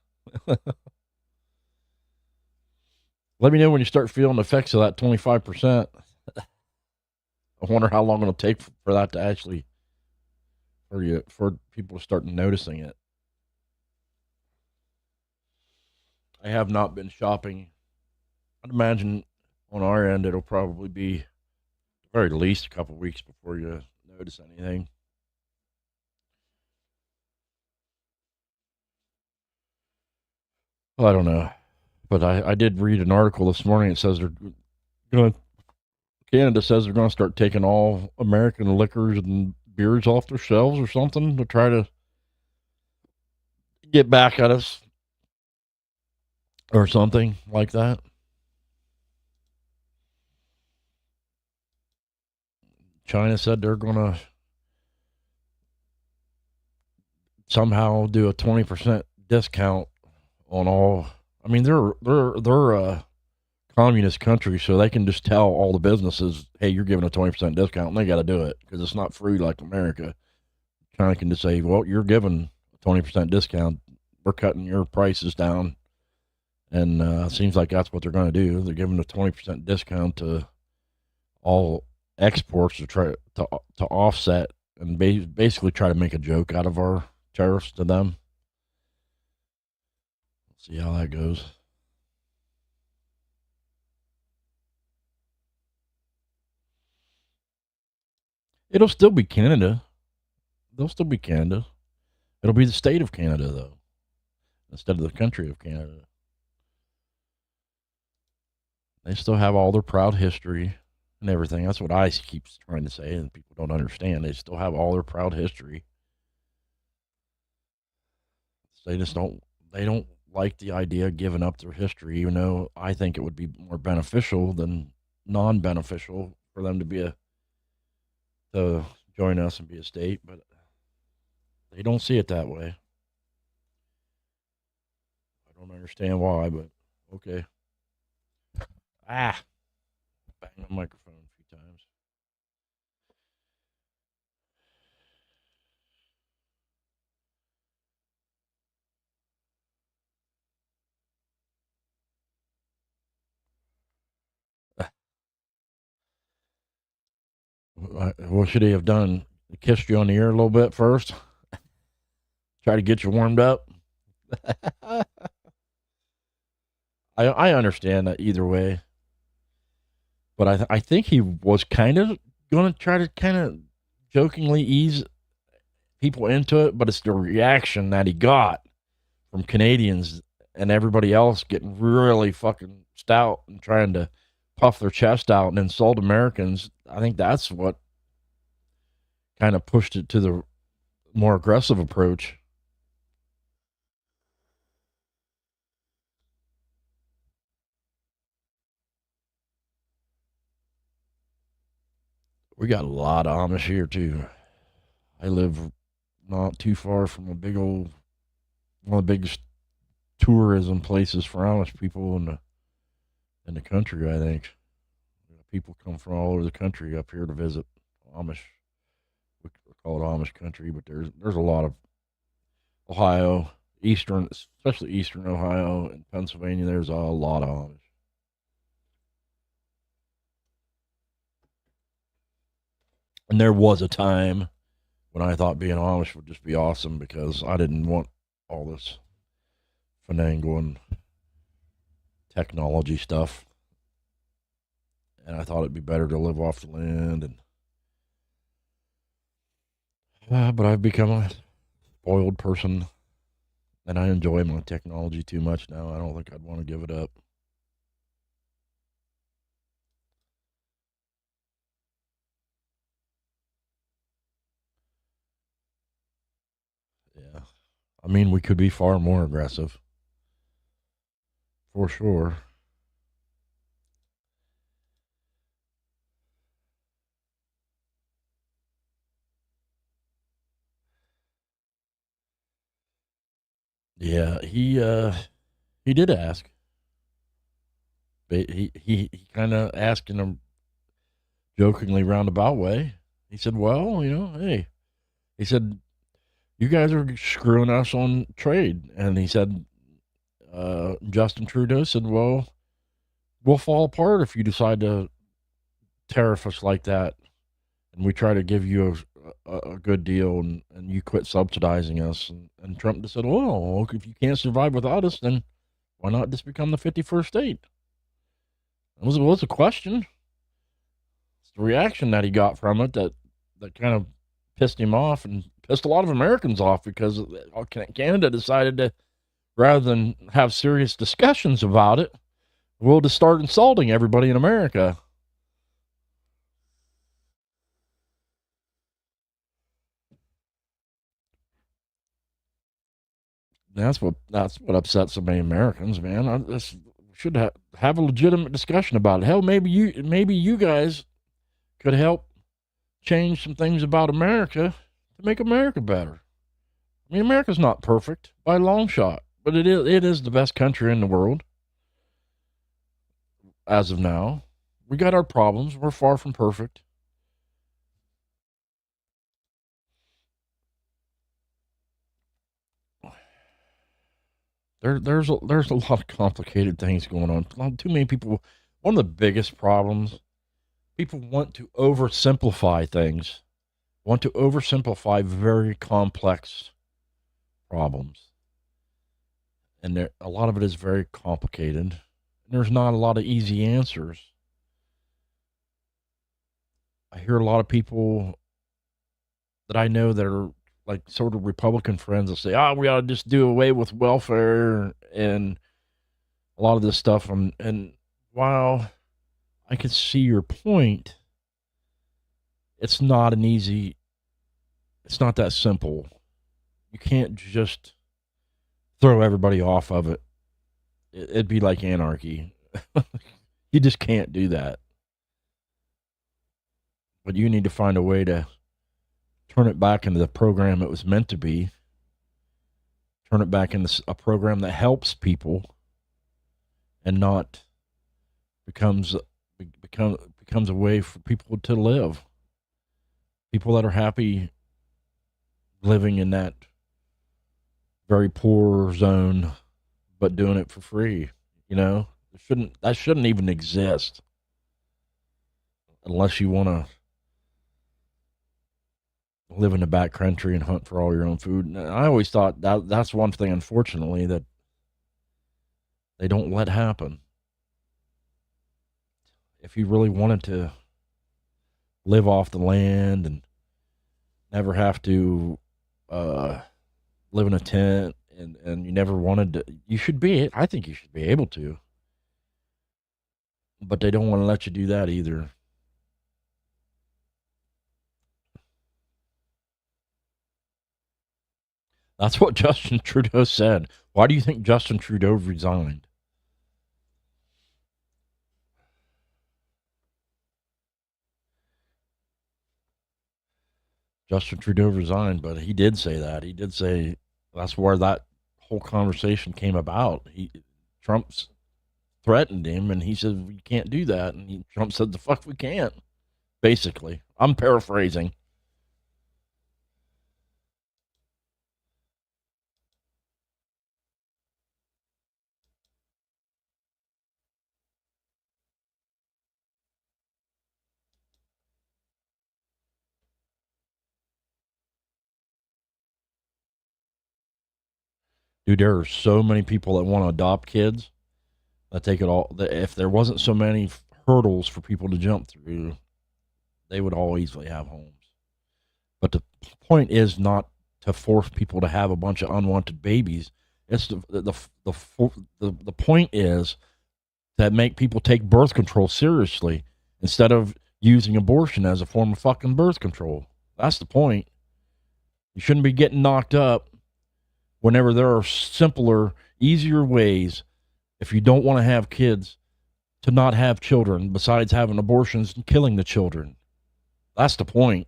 Let me know when you start feeling the effects of that 25%. I wonder how long it'll take for that to actually, for people to start noticing it. I have not been shopping. I'd imagine on our end it'll probably be at the very least a couple weeks before you notice anything. Well, I don't know, but I did read an article this morning. It says Canada says they're going to start taking all American liquors and beers off their shelves or something to try to get back at us, or something like that. China said they're going to somehow do a 20% discount on all. I mean, they're a communist country, so they can just tell all the businesses, "Hey, you're giving a 20% discount," and they got to do it because it's not free like America. China can just say, "Well, you're giving a 20% discount. We're cutting your prices down," and it seems like that's what they're going to do. They're giving a 20% discount to all exports to try to offset and basically try to make a joke out of our tariffs to them. See how that goes. It'll still be Canada. They'll still be Canada. It'll be the state of Canada, though, instead of the country of Canada. They still have all their proud history and everything. That's what ICE keeps trying to say, and people don't understand. They still have all their proud history. They just don't. They don't like the idea of giving up their history, even though I think it would be more beneficial than non-beneficial for them to join us and be a state, but they don't see it that way. I don't understand why, but okay. Bang the microphone a few times. What should he have done? Kissed you on the ear a little bit first? Try to get you warmed up? I understand that either way. But I think he was kind of going to try to kind of jokingly ease people into it, but it's the reaction that he got from Canadians and everybody else getting really fucking stout and trying to puff their chest out and insult Americans. I think that's what kind of pushed it to the more aggressive approach. We got a lot of Amish here too. I live not too far from a big old one of the biggest tourism places for Amish people in the country. I think people come from all over the country up here to visit Amish. We call it Amish country, but there's a lot of Ohio, eastern, especially eastern Ohio and Pennsylvania. There's a lot of Amish. And there was a time when I thought being Amish would just be awesome because I didn't want all this finagling technology stuff. And I thought it'd be better to live off the land. But I've become a spoiled person, and I enjoy my technology too much now. I don't think I'd want to give it up. Yeah. I mean, we could be far more aggressive. For sure. Yeah, he did ask. But he kind of asked in a jokingly roundabout way. He said, "Well, hey," he said, "you guys are screwing us on trade." And he said, Justin Trudeau said, "Well, we'll fall apart if you decide to tariff us like that, and we try to give you a good deal, and you quit subsidizing us." And Trump just said, "Well, if you can't survive without us, then why not just become the 51st state?" It was a question. It's the reaction that he got from it that kind of pissed him off and pissed a lot of Americans off because Canada decided to, rather than have serious discussions about it, we'll just start insulting everybody in America. That's what upsets so many Americans, man. Should have a legitimate discussion about it. Hell, maybe you guys could help change some things about America to make America better. I mean, America's not perfect by a long shot, but it is the best country in the world as of now. We got our problems. We're far from perfect. There's a lot of complicated things going on. Too many people. One of the biggest problems, people want to oversimplify things. Want to oversimplify very complex problems, and a lot of it is very complicated. And there's not a lot of easy answers. I hear a lot of people that I know that are like sort of Republican friends that say, "Oh, we ought to just do away with welfare and a lot of this stuff." And while I can see your point, it's not an easy. It's not that simple. You can't just throw everybody off of it. It'd be like anarchy. You just can't do that. But you need to find a way to turn it back into the program it was meant to be. Turn it back into a program that helps people and not becomes a way for people to live. People that are happy living in that very poor zone, but doing it for free. That shouldn't even exist unless you want to live in the back country and hunt for all your own food. And I always thought that's one thing, unfortunately, that they don't let happen. If you really wanted to live off the land and never have to live in a tent, and you never wanted to, I think you should be able to. But they don't want to let you do that either. That's what Justin Trudeau said. Why do you think Justin Trudeau resigned? Justin Trudeau resigned, but he did say that. He did say that's where that whole conversation came about. Trump's threatened him, and he said, "We can't do that." And Trump said, "The fuck we can't." Basically, I'm paraphrasing. Dude, there are so many people that want to adopt kids that take it all. That if there wasn't so many hurdles for people to jump through, they would all easily have homes. But the point is not to force people to have a bunch of unwanted babies. It's the point is that make people take birth control seriously instead of using abortion as a form of fucking birth control. That's the point. You shouldn't be getting knocked up whenever there are simpler, easier ways, if you don't want to have kids, to not have children besides having abortions and killing the children. That's the point.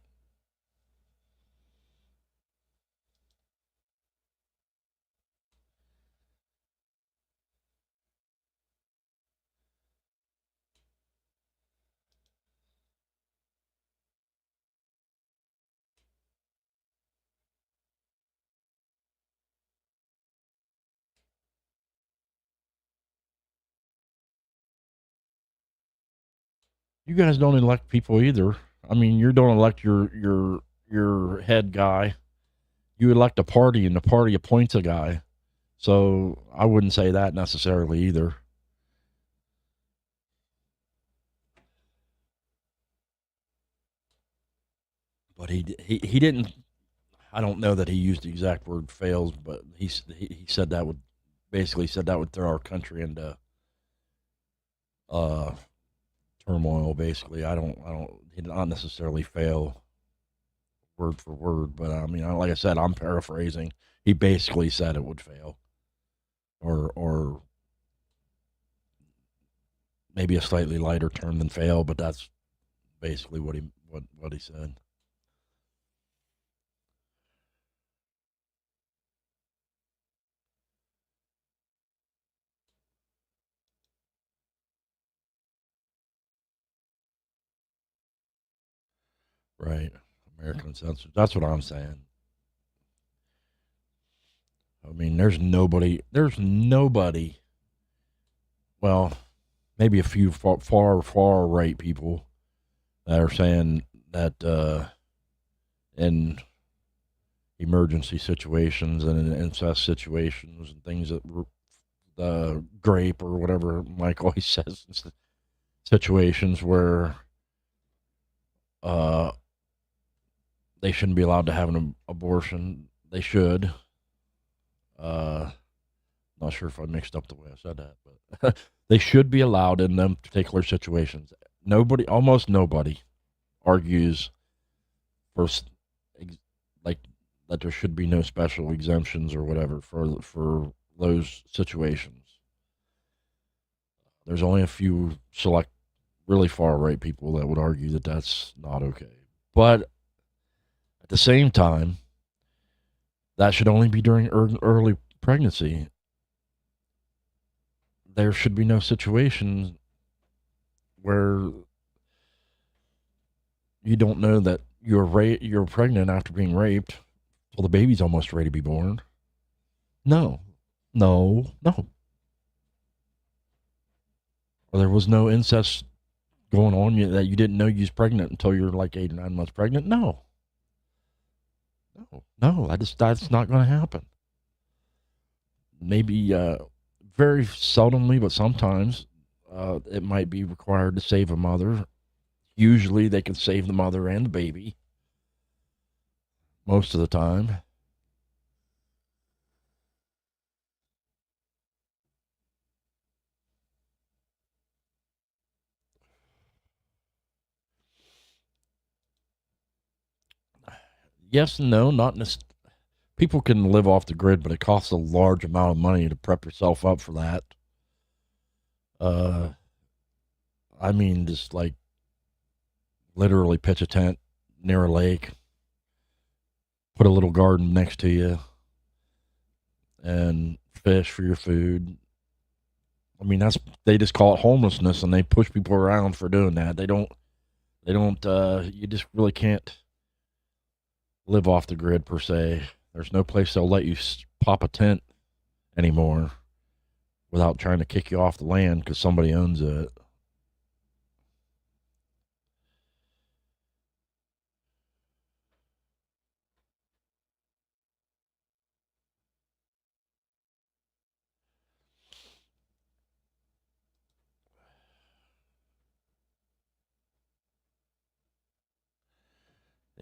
You guys don't elect people either. I mean, you don't elect your head guy. You elect a party, and the party appoints a guy. So I wouldn't say that necessarily either. But he didn't. I don't know that he used the exact word fails, but he said that would basically said that would throw our country into uh turmoil. Basically, he did not necessarily fail word for word, but I mean, like I said, I'm paraphrasing. He basically said it would fail, or maybe a slightly lighter term than fail, but that's basically what he said. Right. American censors. That's what I'm saying. I mean, there's nobody, well, maybe a few far right people that are saying that in emergency situations and in incest situations and things that grape or whatever Mike always says, situations where they shouldn't be allowed to have an abortion. They should. Not sure if I mixed up the way I said that, but they should be allowed in them particular situations. Almost nobody argues for like that there should be no special exemptions or whatever for those situations. There's only a few select, really far right people that would argue that that's not okay. But at the same time, that should only be during early pregnancy. There should be no situation where you don't know that you're pregnant after being raped till the baby's almost ready to be born. No. Or there was no incest going on that you didn't know you was pregnant until you're like 8 or 9 months pregnant. No. That's not going to happen. Maybe very seldomly, but sometimes it might be required to save a mother. Usually they can save the mother and the baby. Most of the time. Yes and no, not people can live off the grid, but it costs a large amount of money to prep yourself up for that. I mean, just like literally pitch a tent near a lake, put a little garden next to you, and fish for your food. I mean, they just call it homelessness, and they push people around for doing that. They don't. You just really can't live off the grid per se. There's no place they'll let you pop a tent anymore without trying to kick you off the land because somebody owns it.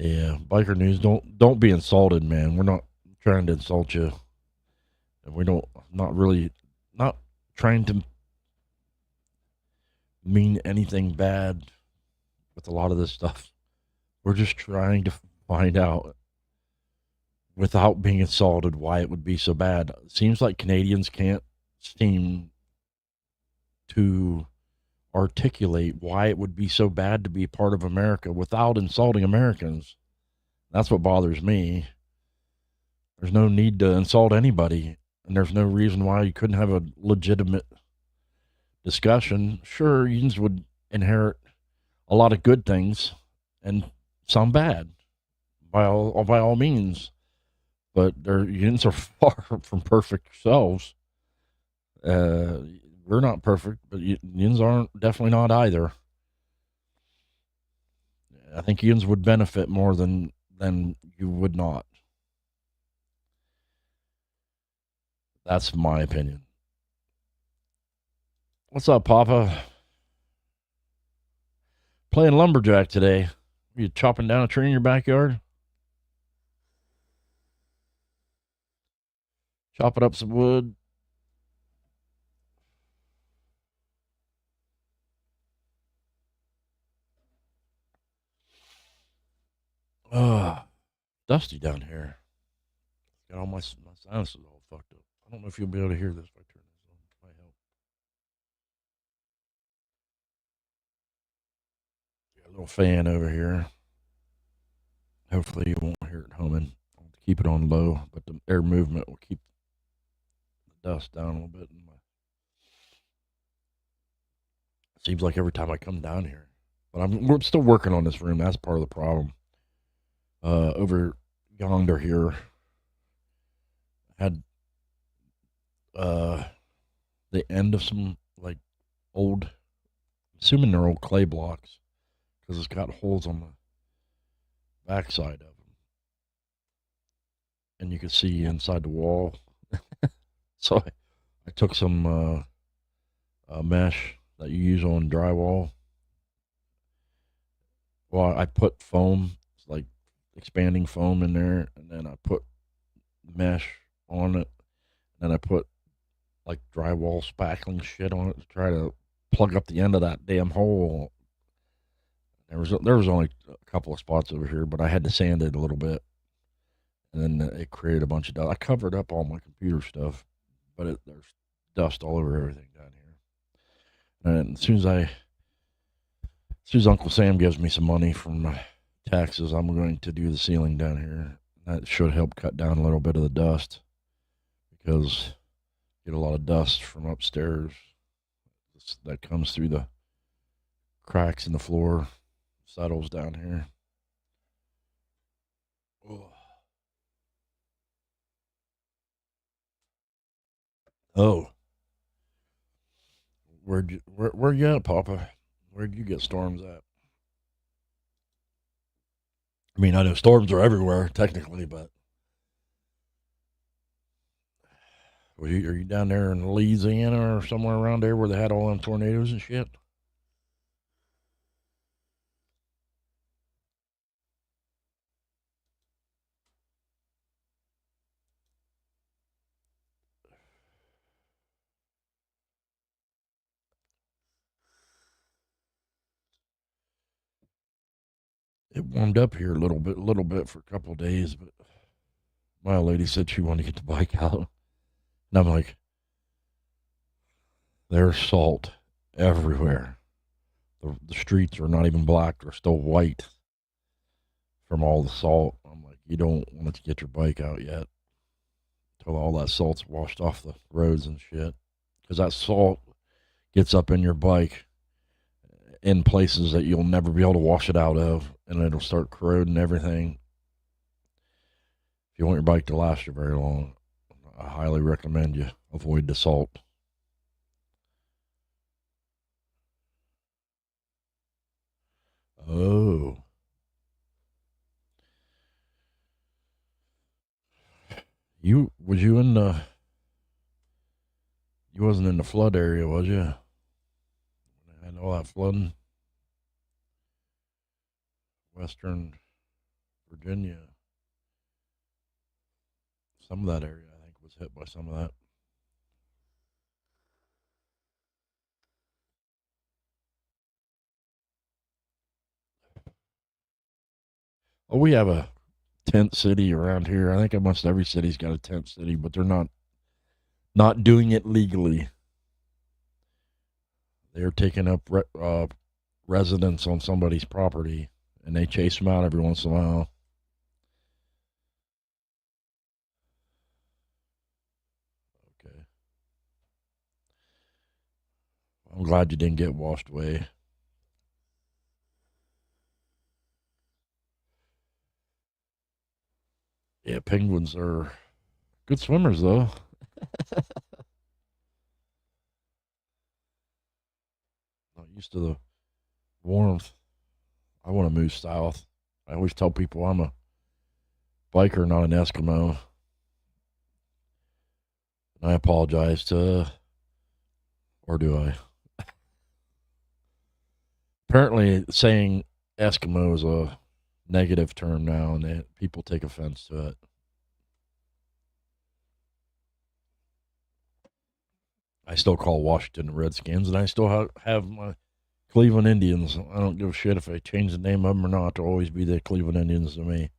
Yeah, biker news. Don't be insulted, man. We're not trying to insult you, and we don't not trying to mean anything bad with a lot of this stuff. We're just trying to find out without being insulted why it would be so bad. It seems like Canadians can't seem to articulate why it would be so bad to be part of America without insulting Americans. That's what bothers me. There's no need to insult anybody, and there's no reason why you couldn't have a legitimate discussion. Sure, unions would inherit a lot of good things and some bad, by all means, but their unions are far from perfect selves. We're not perfect, but unions aren't definitely not either. I think unions would benefit more than you would not. That's my opinion. What's up, Papa? Playing lumberjack today. You chopping down a tree in your backyard? Chopping up some wood? Dusty down here. Got all my sinuses all fucked up. I don't know if you'll be able to hear this if I turn this on. Might help. Got a little fan over here. Hopefully you won't hear it humming. I'll keep it on low, but the air movement will keep the dust down a little bit. Seems like every time I come down here. But we're still working on this room. That's part of the problem. over yonder here had the end of some like old, assuming they're old clay blocks, because it's got holes on the backside of them, and you can see inside the wall. So I took some mesh that you use on drywall. Well, I put foam, like expanding foam in there, and then I put mesh on it, and I put like drywall spackling shit on it to try to plug up the end of that damn hole. There was only a couple of spots over here, but I had to sand it a little bit, and then it created a bunch of dust. I covered up all my computer stuff, but there's dust all over everything down here. And as soon as Uncle Sam gives me some money from taxes, I'm going to do the ceiling down here. That should help cut down a little bit of the dust, because get a lot of dust from upstairs that comes through the cracks in the floor, settles down here. Oh, where you at, Papa? Where'd you get storms at? I mean, I know storms are everywhere technically, but are you down there in Louisiana or somewhere around there where they had all them tornadoes and shit? It warmed up here a little bit for a couple of days, but my old lady said she wanted to get the bike out. And I'm like, there's salt everywhere. The streets are not even black, they're still white from all the salt. I'm like, you don't want to get your bike out yet until all that salt's washed off the roads and shit. Because that salt gets up in your bike in places that you'll never be able to wash it out of, and it'll start corroding everything. If you want your bike to last you very long, I highly recommend you avoid the salt. Oh. You in the you wasn't in the flood area, was you? And all that flooding. Western Virginia. Some of that area I think was hit by some of that. Oh, we have a tent city around here. I think almost every city's got a tent city, but they're not doing it legally. They're taking up residence on somebody's property, and they chase them out every once in a while. Okay. I'm glad you didn't get washed away. Yeah, penguins are good swimmers, though. Not used to the warmth. I want to move south. I always tell people I'm a biker, not an Eskimo. And I apologize to, or do I? Apparently, saying Eskimo is a negative term now, and people take offense to it. I still call Washington the Redskins, and I still have my Cleveland Indians. I don't give a shit if I change the name of them or not. They'll always be the Cleveland Indians to me.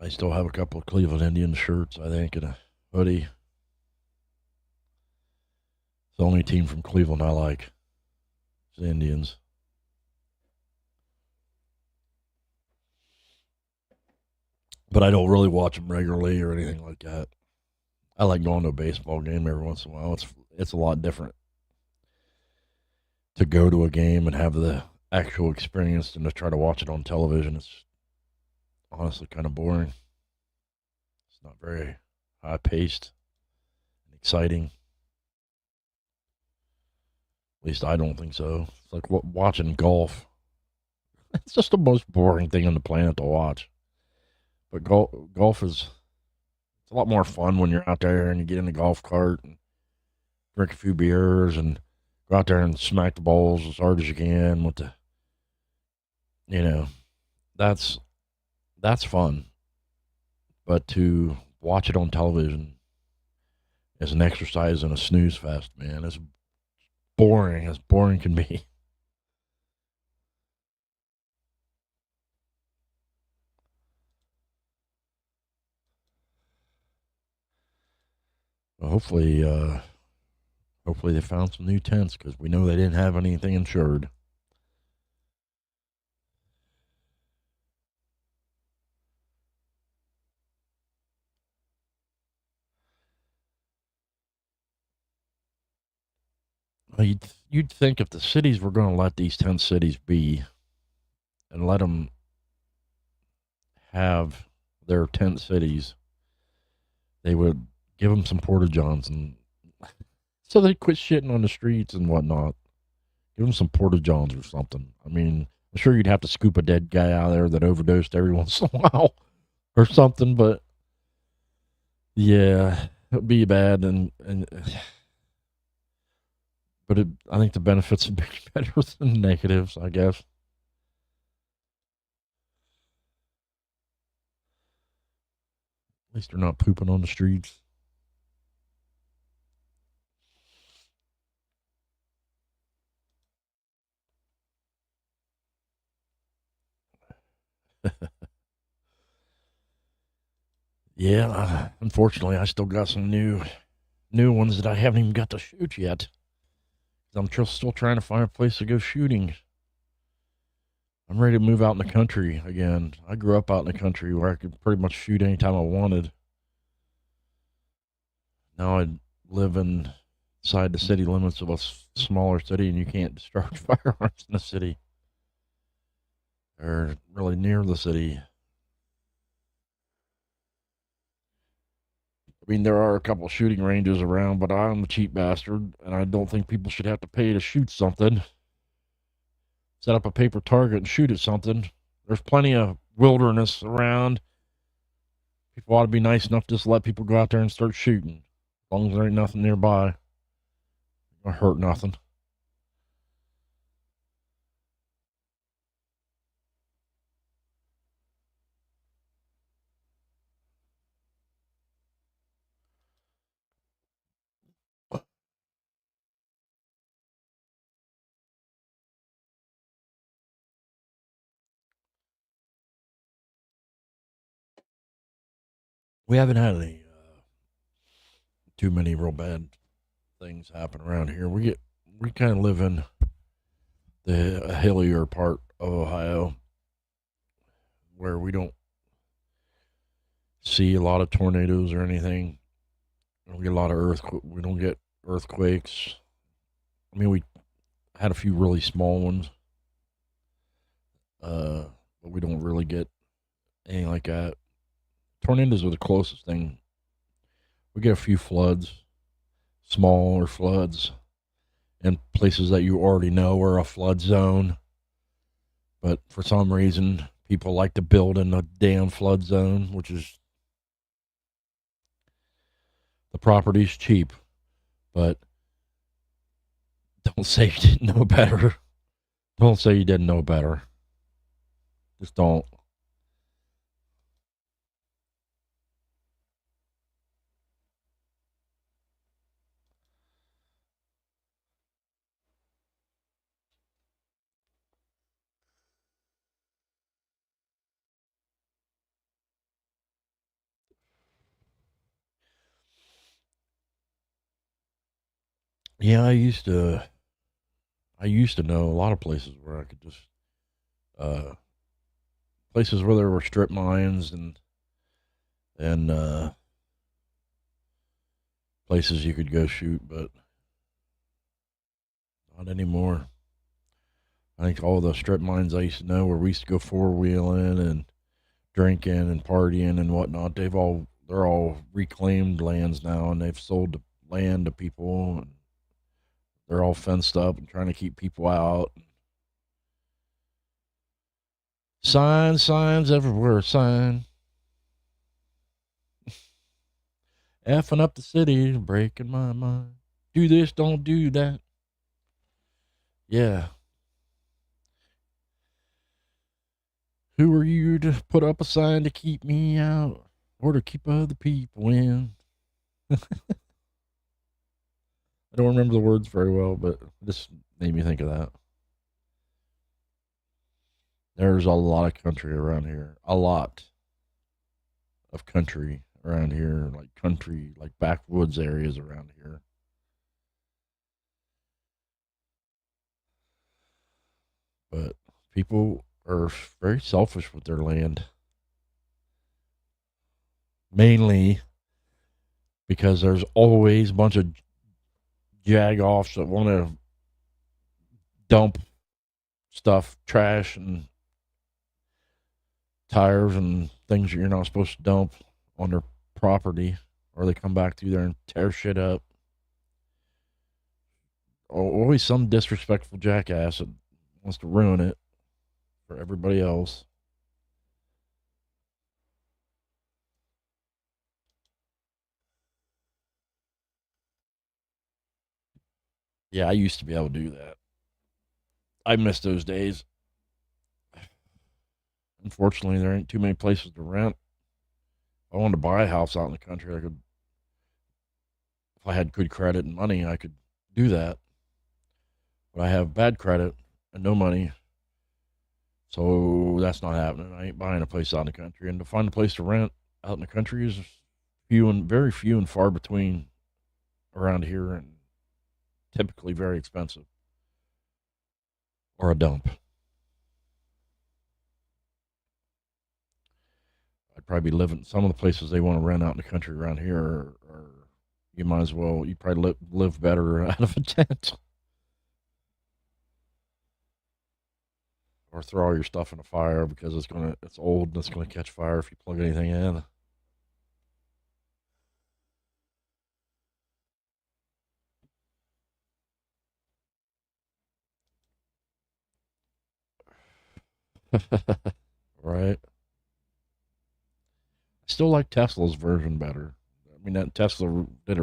I still have a couple of Cleveland Indians shirts, I think, and a hoodie. It's the only team from Cleveland I like. It's the Indians. But I don't really watch them regularly or anything like that. I like going to a baseball game every once in a while. It's a lot different to go to a game and have the actual experience than to try to watch it on television. It's honestly kind of boring. It's not very high paced and exciting. At least I don't think so. It's like watching golf. It's just the most boring thing on the planet to watch. But golf is it's a lot more fun when you're out there and you get in the golf cart and drink a few beers and go out there and smack the balls as hard as you can with the, you know, that's fun. But to watch it on television is an exercise and a snooze fest, man. It's boring as boring can be. Well, hopefully they found some new tents because we know they didn't have anything insured. Well, you'd think if the cities were going to let these tent cities be and let them have their tent cities, they would give them some porta johns and so they quit shitting on the streets and whatnot. Give them some porta johns or something. I mean, I'm sure you'd have to scoop a dead guy out of there that overdosed every once in a while or something, but yeah, it'd be bad and but I think the benefits would be better than the negatives, I guess. At least they're not pooping on the streets. Yeah, unfortunately, I still got some new ones that I haven't even got to shoot yet. I'm just still trying to find a place to go shooting. I'm ready to move out in the country again. I grew up out in the country where I could pretty much shoot anytime I wanted. Now I live inside the city limits of a smaller city, and you can't discharge firearms in the city or really near the city. I mean, there are a couple shooting ranges around, but I'm a cheap bastard, and I don't think people should have to pay to shoot something. Set up a paper target and shoot at something. There's plenty of wilderness around. People ought to be nice enough to just let people go out there and start shooting. As long as there ain't nothing nearby. Or hurt nothing. We haven't had any too many real bad things happen around here. We kind of live in the hillier part of Ohio where we don't see a lot of tornadoes or anything. We don't get a lot of we don't get earthquakes. I mean, we had a few really small ones, but we don't really get anything like that. Tornadoes are the closest thing. We get a few floods, smaller floods, in places that you already know are a flood zone. But for some reason, people like to build in a damn flood zone, which is the property's cheap. But don't say you didn't know better. Don't say you didn't know better. Just don't. Yeah, I used to know a lot of places where I could just uh places where there were strip mines and places you could go shoot, but not anymore. I think all the strip mines I used to know where we used to go four wheeling and drinking and partying and whatnot, they're all reclaimed lands now, and they've sold the land to people, and they're all fenced up and trying to keep people out. Signs everywhere, sign. Effing up the city, breaking my mind. Do this, don't do that. Yeah. Who are you to put up a sign to keep me out or to keep other people in? I don't remember the words very well, but this made me think of that. There's a lot of country around here. A lot of country around here, like backwoods areas around here. But people are very selfish with their land. Mainly because there's always a bunch of jag-offs that want to dump stuff, trash and tires and things that you're not supposed to dump on their property, or they come back through there and tear shit up. Always some disrespectful jackass that wants to ruin it for everybody else. Yeah, I used to be able to do that. I miss those days. Unfortunately, there ain't too many places to rent. If I wanted to buy a house out in the country, I could. If I had good credit and money, I could do that. But I have bad credit and no money, so that's not happening. I ain't buying a place out in the country, and to find a place to rent out in the country is very few and far between around here, and typically very expensive, or a dump. I'd probably be living some of the places they want to rent out in the country around here are you might as well you probably live better out of a tent or throw all your stuff in a fire because it's old and it's gonna catch fire if you plug anything in. Right. I still like Tesla's version better. I mean, that Tesla did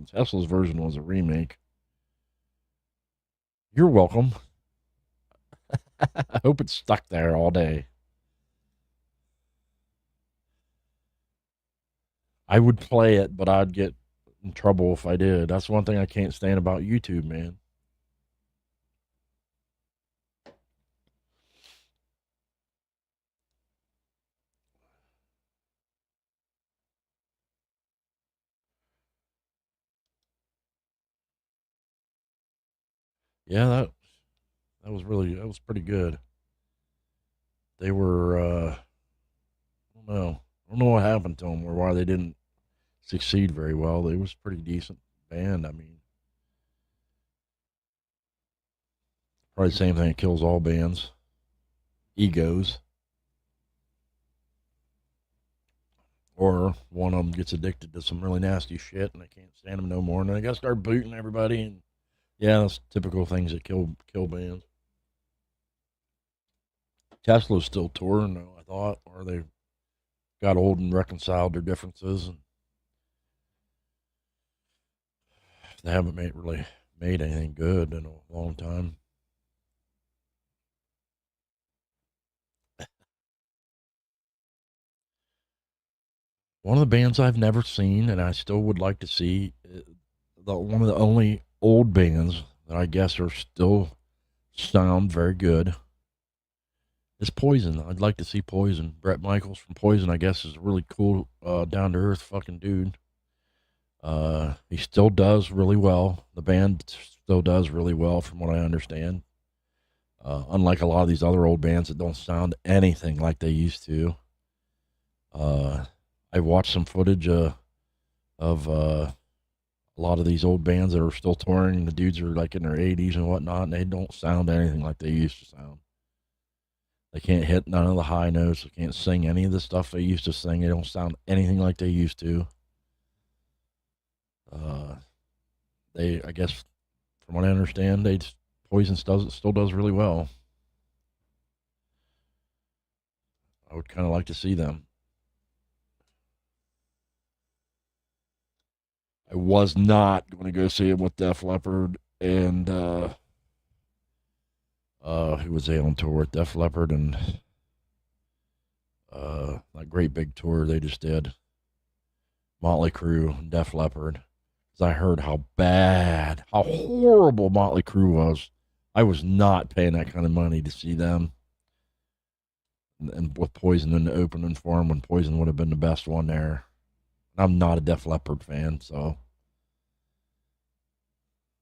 Tesla's version was a remake. You're welcome. I hope it's stuck there all day. I would play it, but I'd get in trouble if I did. That's one thing I can't stand about YouTube, man. Yeah, that was pretty good. They were I don't know what happened to them or why they didn't succeed very well. They was a pretty decent band. I mean, probably the same thing that kills all bands. Egos. Or one of them gets addicted to some really nasty shit and they can't stand them no more, and they got to start booting everybody. And yeah, that's typical things that kill bands. Tesla's still touring though, I thought, or they got old and reconciled their differences, and they haven't really made anything good in a long time. One of the bands I've never seen and I still would like to see, one of the only old bands that I guess are still sound very good, is Poison. I'd like to see Poison. Bret Michaels from Poison, I guess, is a really cool, down to earth fucking dude. He still does really well. The band still does really well, from what I understand. Unlike a lot of these other old bands that don't sound anything like they used to. I watched some footage of a lot of these old bands that are still touring, the dudes are like in their 80s and whatnot, and they don't sound anything like they used to sound. They can't hit none of the high notes. They can't sing any of the stuff they used to sing. They don't sound anything like they used to. I guess, from what I understand, Poison still does really well. I would kind of like to see them. I was not going to go see him with Def Leppard and who was they on tour with? Def Leppard and that great big tour they just did. Motley Crue, Def Leppard. Because I heard how horrible Motley Crue was. I was not paying that kind of money to see them. And with Poison in the opening for him, when Poison would have been the best one there. I'm not a Def Leppard fan, so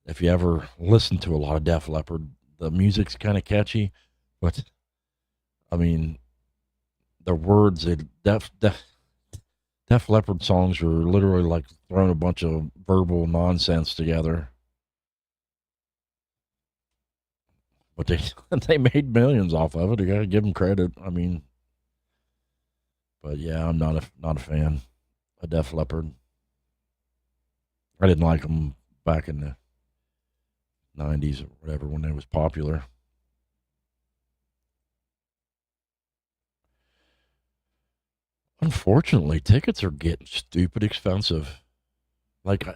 if you ever listen to a lot of Def Leppard, the music's kind of catchy, but I mean, the words, Def Leppard songs are literally like throwing a bunch of verbal nonsense together. But they made millions off of it. You gotta give them credit. I mean, but yeah, I'm not a fan of Def Leppard. I didn't like them back in the 90s or whatever when they was popular. Unfortunately, tickets are getting stupid expensive. Like,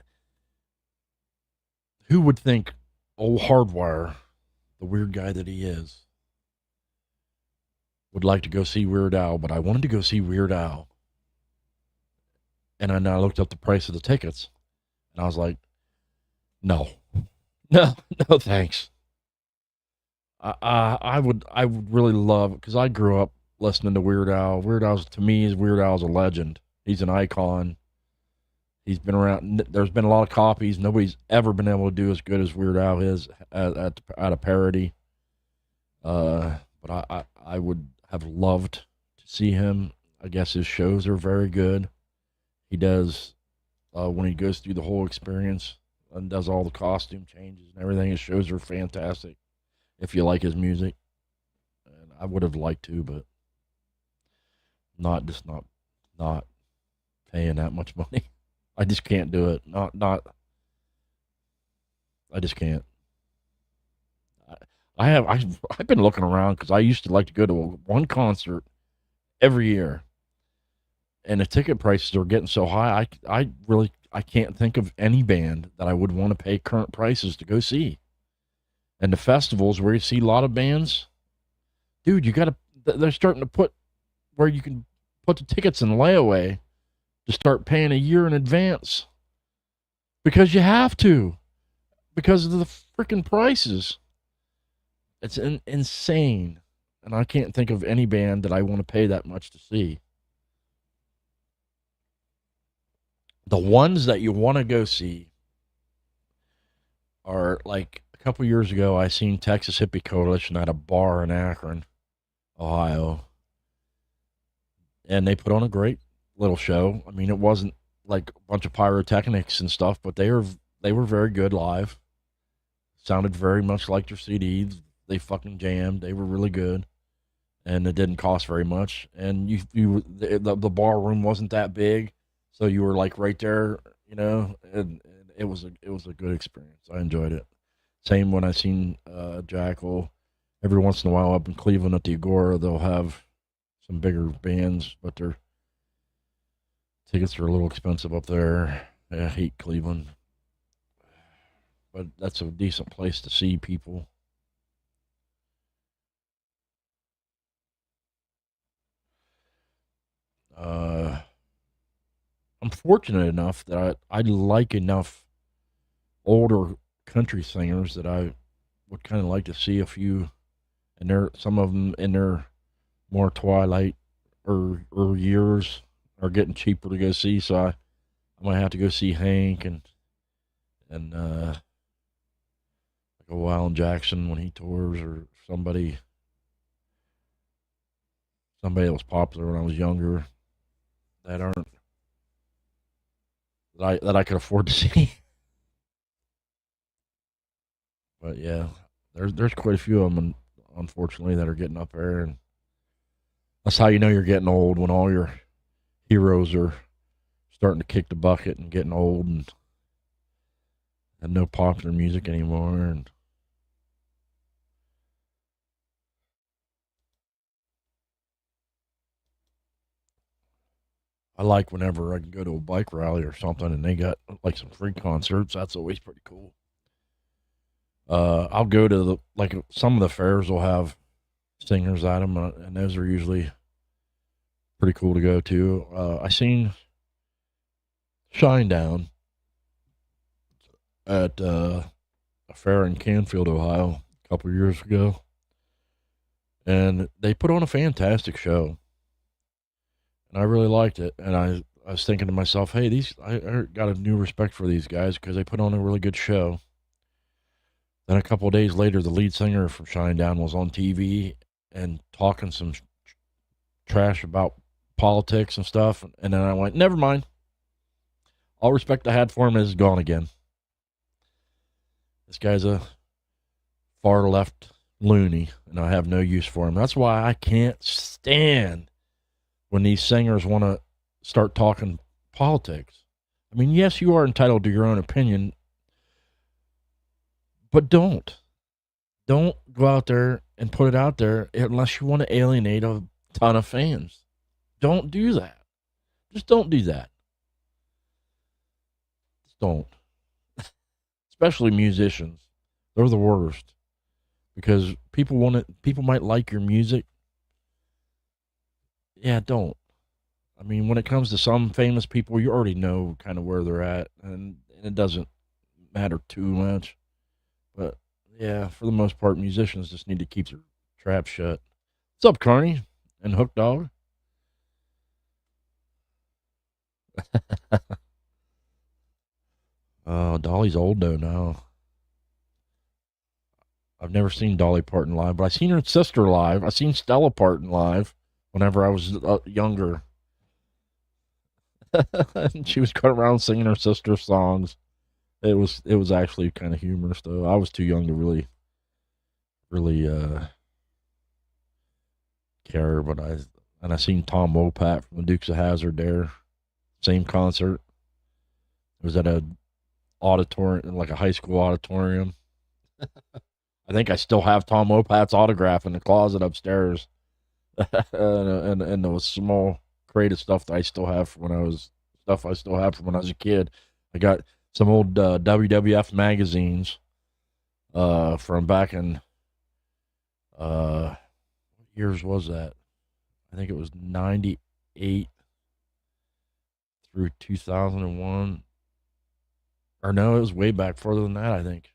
who would think old HardWire, the weird guy that he is, would like to go see Weird Al? But I wanted to go see Weird Al. And I looked up the price of the tickets. And I was like, no, thanks. I would really love, because I grew up listening to Weird Al. Weird Al's a legend. He's an icon. He's been around. There's been a lot of copies. Nobody's ever been able to do as good as Weird Al is at a parody. But I would have loved to see him. I guess his shows are very good. He does, when he goes through the whole experience and does all the costume changes and everything, his shows are fantastic if you like his music. And I would have liked to, but not paying that much money. I just can't do it. I just can't. I've been looking around because I used to like to go to one concert every year, and the ticket prices are getting so high. I can't think of any band that I would want to pay current prices to go see. And the festivals where you see a lot of bands, dude, they're starting to put where you can put the tickets in layaway to start paying a year in advance because you have to, because of the freaking prices. It's insane. And I can't think of any band that I want to pay that much to see. The ones that you want to go see are, like, a couple years ago, I seen Texas Hippie Coalition at a bar in Akron, Ohio. And they put on a great little show. I mean, it wasn't like a bunch of pyrotechnics and stuff, but they were very good live. Sounded very much like their CDs. They fucking jammed. They were really good, and it didn't cost very much. And the bar room wasn't that big, so you were like right there, you know. And it was a good experience. I enjoyed it. Same when I seen Jackal. Every once in a while up in Cleveland at the Agora, they'll have some bigger bands, but their tickets are a little expensive up there. I hate Cleveland, but that's a decent place to see people. I'm fortunate enough that I like enough older country singers that I would kind of like to see a few, and some of them in their more twilight or years are getting cheaper to go see. So I might have to go see Hank and like a Alan Jackson when he tours, or somebody that was popular when I was younger that I could afford to see. But yeah, there's quite a few of them, unfortunately, that are getting up there, and that's how you know you're getting old, when all your heroes are starting to kick the bucket and getting old and no popular music anymore. And I like whenever I can go to a bike rally or something and they got like some free concerts. That's always pretty cool. I'll go to some of the fairs will have singers at them, and those are usually pretty cool to go to. I seen Shinedown at a fair in Canfield, Ohio, a couple years ago, and they put on a fantastic show, and I really liked it. And I was thinking to myself, hey, I got a new respect for these guys because they put on a really good show. Then a couple of days later, the lead singer from Shinedown was on TV and talking some trash about politics and stuff. And then I went, never mind. All respect I had for him is gone again. This guy's a far left loony, and I have no use for him. That's why I can't stand when these singers want to start talking politics. I mean, yes, you are entitled to your own opinion, but don't go out there and put it out there unless you want to alienate a ton of fans. Don't do that. Just don't do that. Just don't. Especially musicians. They're the worst. Because people might like your music. Yeah, don't. I mean, when it comes to some famous people, you already know kind of where they're at, and it doesn't matter too much. But yeah, for the most part, musicians just need to keep their trap shut. What's up, Carney and Hook Dog? Oh, Dolly's old though now. I've never seen Dolly Parton live, but I've seen her sister live. I've seen Stella Parton live whenever I was younger. And she was going around singing her sister's songs. It was actually kind of humorous though. I was too young to really care, but I seen Tom Wopat from the Dukes of Hazzard there. Same concert. It was at a auditorium, like a high school auditorium. I think I still have Tom Wopat's autograph in the closet upstairs, and the small crate of stuff that I still have from when I was a kid. I got some old WWF magazines from back in what years was that? I think it was 98 through 2001. Or no, it was way back further than that, I think.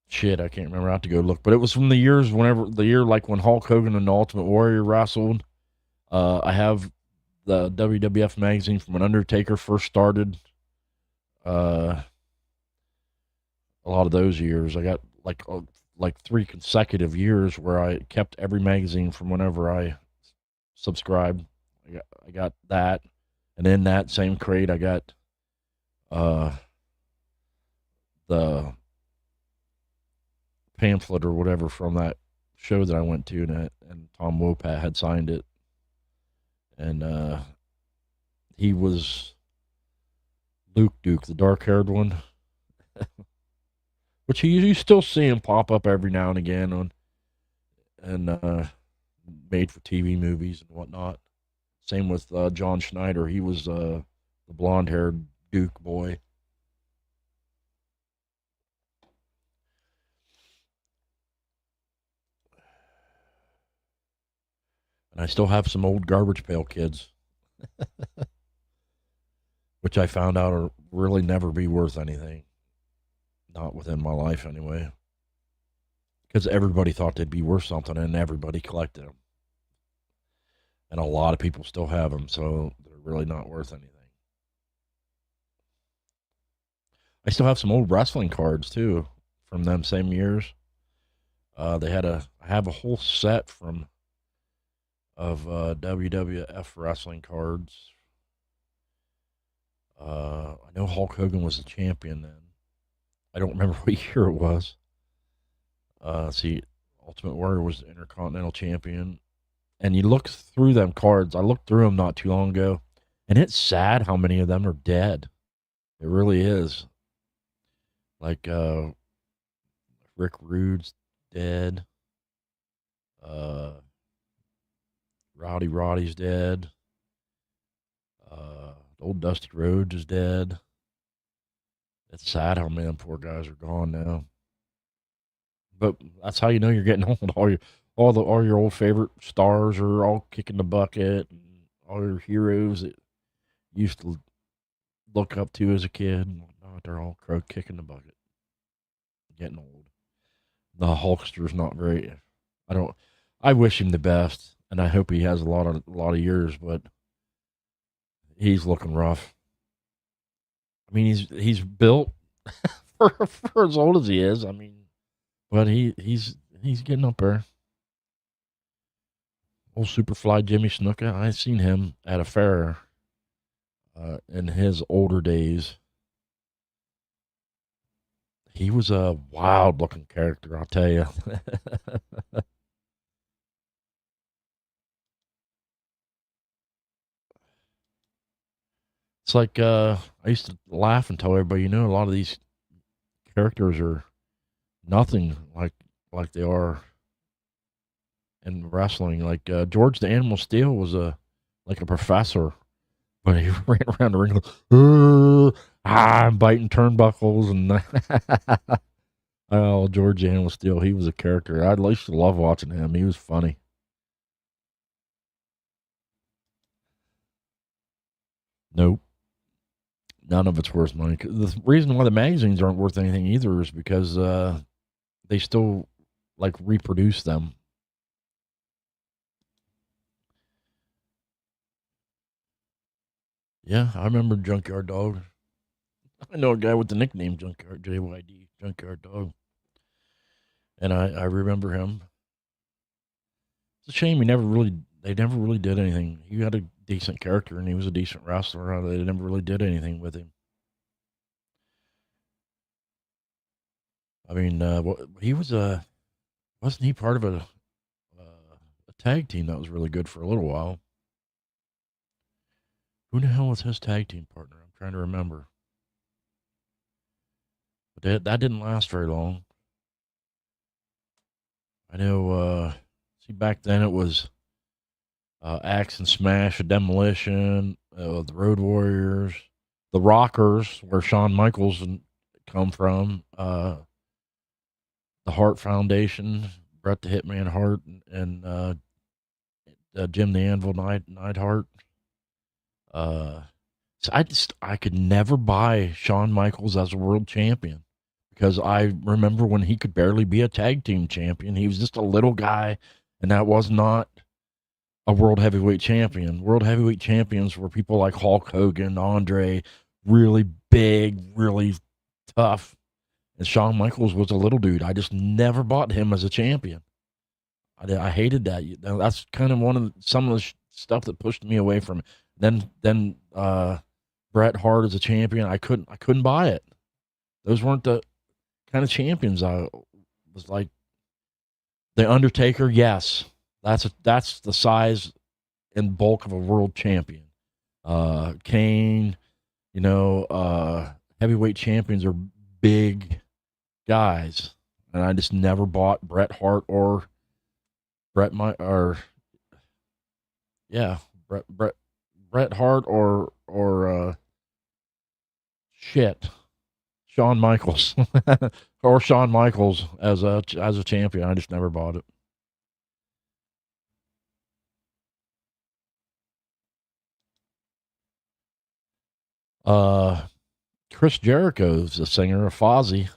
Shit, I can't remember. I have to go look. But it was from the year like when Hulk Hogan and the Ultimate Warrior wrestled. I have the WWF magazine from when Undertaker first started. A lot of those years. I got like 3 consecutive years where I kept every magazine from whenever I subscribed. I got that. And in that same crate, I got the pamphlet or whatever from that show that I went to, and Tom Wopat had signed it, and he was Luke Duke, the dark-haired one, which you still see him pop up every now and again on made for TV movies and whatnot. Same with John Schneider. He was the blonde-haired Duke boy. And I still have some old Garbage Pail Kids, which I found out are really never be worth anything. Not within my life, anyway. Because everybody thought they'd be worth something, and everybody collected them. And a lot of people still have them, so they're really not worth anything. I still have some old wrestling cards, too, from them same years. I have a whole set of WWF wrestling cards. I know Hulk Hogan was the champion then. I don't remember what year it was. See, Ultimate Warrior was the Intercontinental Champion. And you look through them cards. I looked through them not too long ago, and it's sad how many of them are dead. It really is. Like Rick Rude's dead. Roddy's dead. Old Dusty Rhodes is dead. It's sad how many of them poor guys are gone now. But that's how you know you're getting old. All your old favorite stars are all kicking the bucket. And all your heroes that you used to look up to as a kid and whatnot, they're all kicking the bucket. Getting old. The Hulkster's not very. I wish him the best, and I hope he has a lot of years, but he's looking rough. I mean, he's built for as old as he is. I mean, but he's getting up there. Old Superfly Jimmy Snuka, I seen him at a fair in his older days. He was a wild looking character, I'll tell you. It's like I used to laugh and tell everybody, a lot of these characters are nothing like they are in wrestling. Like George the Animal Steel was like a professor, but he ran around the ring I'm biting turnbuckles and oh, George the Animal Steel, he was a character. I used to love watching him. He was funny. Nope. None of it's worth money. The reason why the magazines aren't worth anything either is because they still like reproduce them. Yeah, I remember Junkyard Dog. I know a guy with the nickname Junkyard JYD, Junkyard Dog, and I remember him. It's a shame they never really did anything. He had a decent character and he was a decent wrestler. They never really did anything with him. I mean, he was wasn't he part of a tag team that was really good for a little while? Who the hell was his tag team partner? I'm trying to remember. But that didn't last very long. I know, see, back then it was Axe and Smash, Demolition, the Road Warriors, the Rockers, where Shawn Michaels come from, the Hart Foundation, Bret the Hitman Hart, and Jim the Anvil Neidhart. So I could never buy Shawn Michaels as a world champion because I remember when he could barely be a tag team champion. He was just a little guy, and that was not a world heavyweight champion. World heavyweight champions were people like Hulk Hogan, Andre, really big, really tough. And Shawn Michaels was a little dude. I just never bought him as a champion. I hated that. That's kind of some of the stuff that pushed me away from it. Then Bret Hart as a champion, I couldn't buy it. Those weren't the kind of champions I was like. The Undertaker, yes, that's the size and bulk of a world champion. Kane, heavyweight champions are big guys, and I just never bought Bret Hart or Bret Hart or Shawn Michaels or Shawn Michaels as a champion. I just never bought it. Chris Jericho's a singer of Fozzy,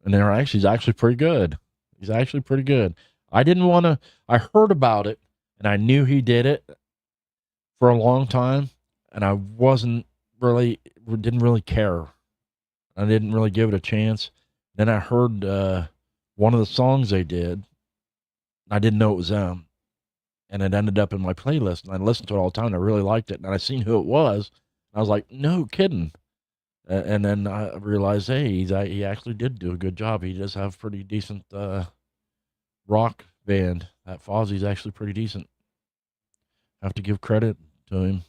and he's actually pretty good. He's actually pretty good. I heard about it, and I knew he did it for a long time, and I didn't really care. I didn't really give it a chance. Then I heard one of the songs they did. I didn't know it was them, and it ended up in my playlist, and I listened to it all the time, and I really liked it, and I seen who it was, and I was like, no kidding. And then I realized, hey, he actually did do a good job. He does have pretty decent rock band. That Fozzie's actually pretty decent. Have to give credit to him.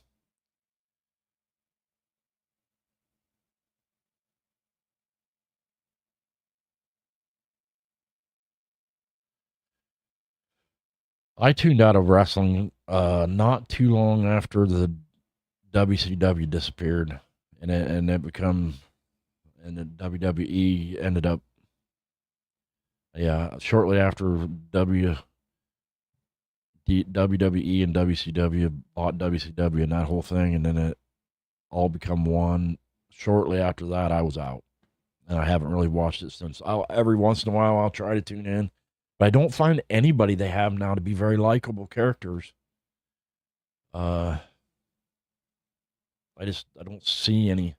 I tuned out of wrestling not too long after the WCW disappeared, and the WWE ended up, yeah, shortly after WWE and WCW bought WCW and that whole thing, and then it all become one. Shortly after that, I was out, and I haven't really watched it since. Every once in a while, I'll try to tune in, but I don't find anybody they have now to be very likable characters. I don't see anybody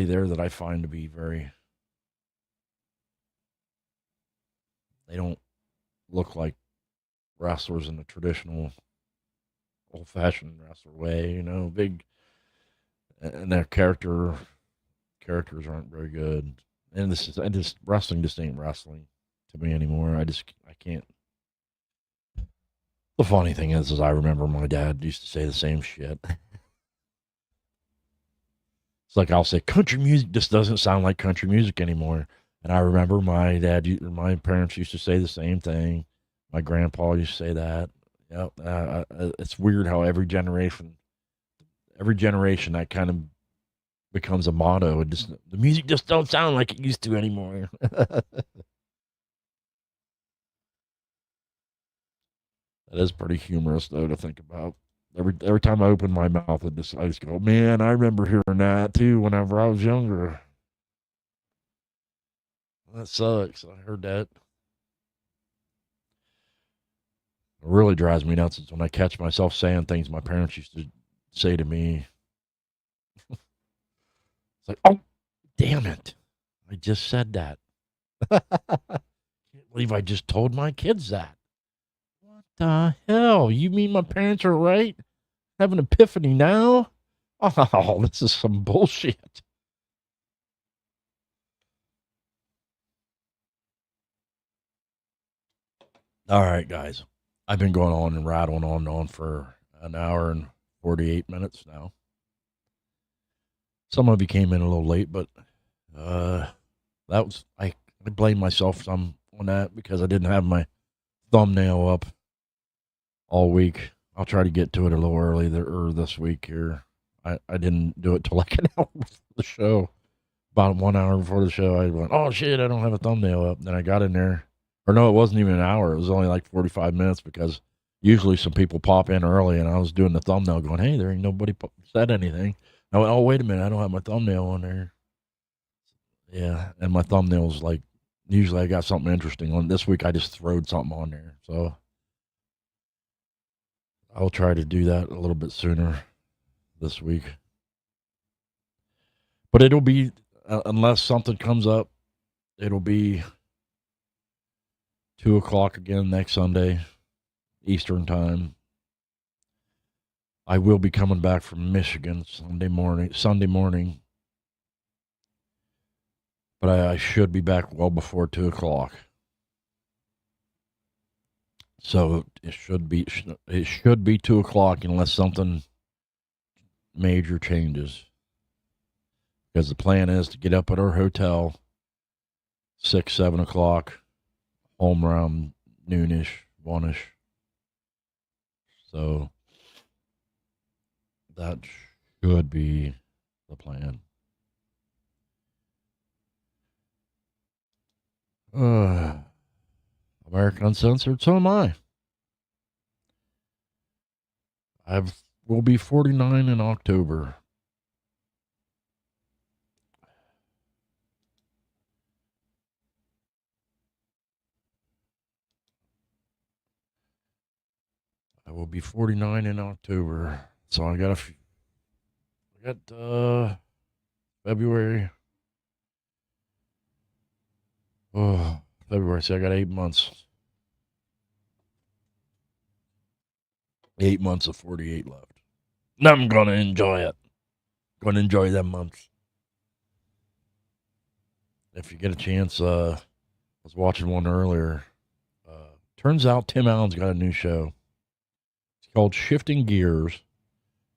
there that I find to be very. They don't look like wrestlers in the traditional, old-fashioned wrestler way. Big, and their characters aren't very good. And wrestling just ain't wrestling to me anymore. I can't. The funny thing is I remember my dad used to say the same shit. It's like I'll say country music just doesn't sound like country music anymore. And I remember my parents used to say the same thing. My grandpa used to say that. Yep. It's weird how every generation that kind of becomes a motto. The music just don't sound like it used to anymore. That is pretty humorous though to think about. Every time I open my mouth, I just go, man, I remember hearing that too whenever I was younger. That sucks. I heard that. It really drives me nuts is when I catch myself saying things my parents used to say to me. It's like, oh, damn it. I just said that. Can't believe I just told my kids that. What the hell? You mean my parents are right? Have an epiphany now? Oh, this is some bullshit. All right, guys. I've been going on and rattling on and on for an hour and 48 minutes now. Some of you came in a little late, but I blame myself some on that because I didn't have my thumbnail up all week. I'll try to get to it a little early this week here. I didn't do it till like an hour before the show. About 1 hour before the show, I went, oh shit, I don't have a thumbnail up. Then I got in there. Or no, it wasn't even an hour. It was only like 45 minutes because usually some people pop in early and I was doing the thumbnail going, hey, there ain't nobody said anything. I went, oh, wait a minute, I don't have my thumbnail on there. Yeah, and my thumbnail's like, usually I got something interesting on. This week I just throwed something on there. So I'll try to do that a little bit sooner this week. But it'll be, unless something comes up, it'll be 2:00 again next Sunday, Eastern time. I will be coming back from Michigan Sunday morning. But I should be back well before 2:00. So it should be 2:00 unless something major changes. Because the plan is to get up at our hotel 6, 7 o'clock, home around noonish, 1ish. So that should be the plan. American Uncensored, so am I. Will be 49 in October. I will be 49 in October. So I got February. Oh, February. So I got 8 months. 8 months of 48 left. And I'm going to enjoy it. Going to enjoy them months. If you get a chance, I was watching one earlier. Turns out Tim Allen's got a new show. It's called Shifting Gears.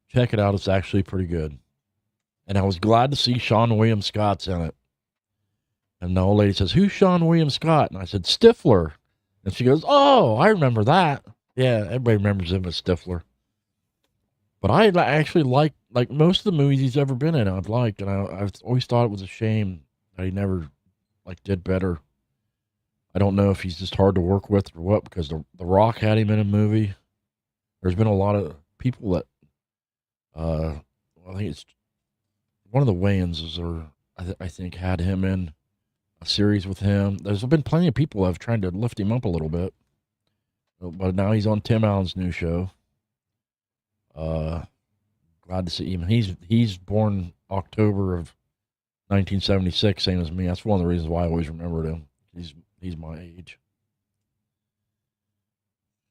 Check it out. It's actually pretty good. And I was glad to see Sean William Scott's in it. And the old lady says, "Who's Sean William Scott?" And I said, "Stifler." And she goes, "Oh, I remember that." Yeah, everybody remembers him as Stifler. But I actually like most of the movies he's ever been in, I've liked. And I've always thought it was a shame that he never did better. I don't know if he's just hard to work with or what, because the Rock had him in a movie. There's been a lot of people that, I think it's one of the Wayans, or I think had him in a series with him. There's been plenty of people that have tried to lift him up a little bit, but now he's on Tim Allen's new show. Glad to see him. He's born October of 1976, same as me. That's one of the reasons why I always remembered him. He's my age.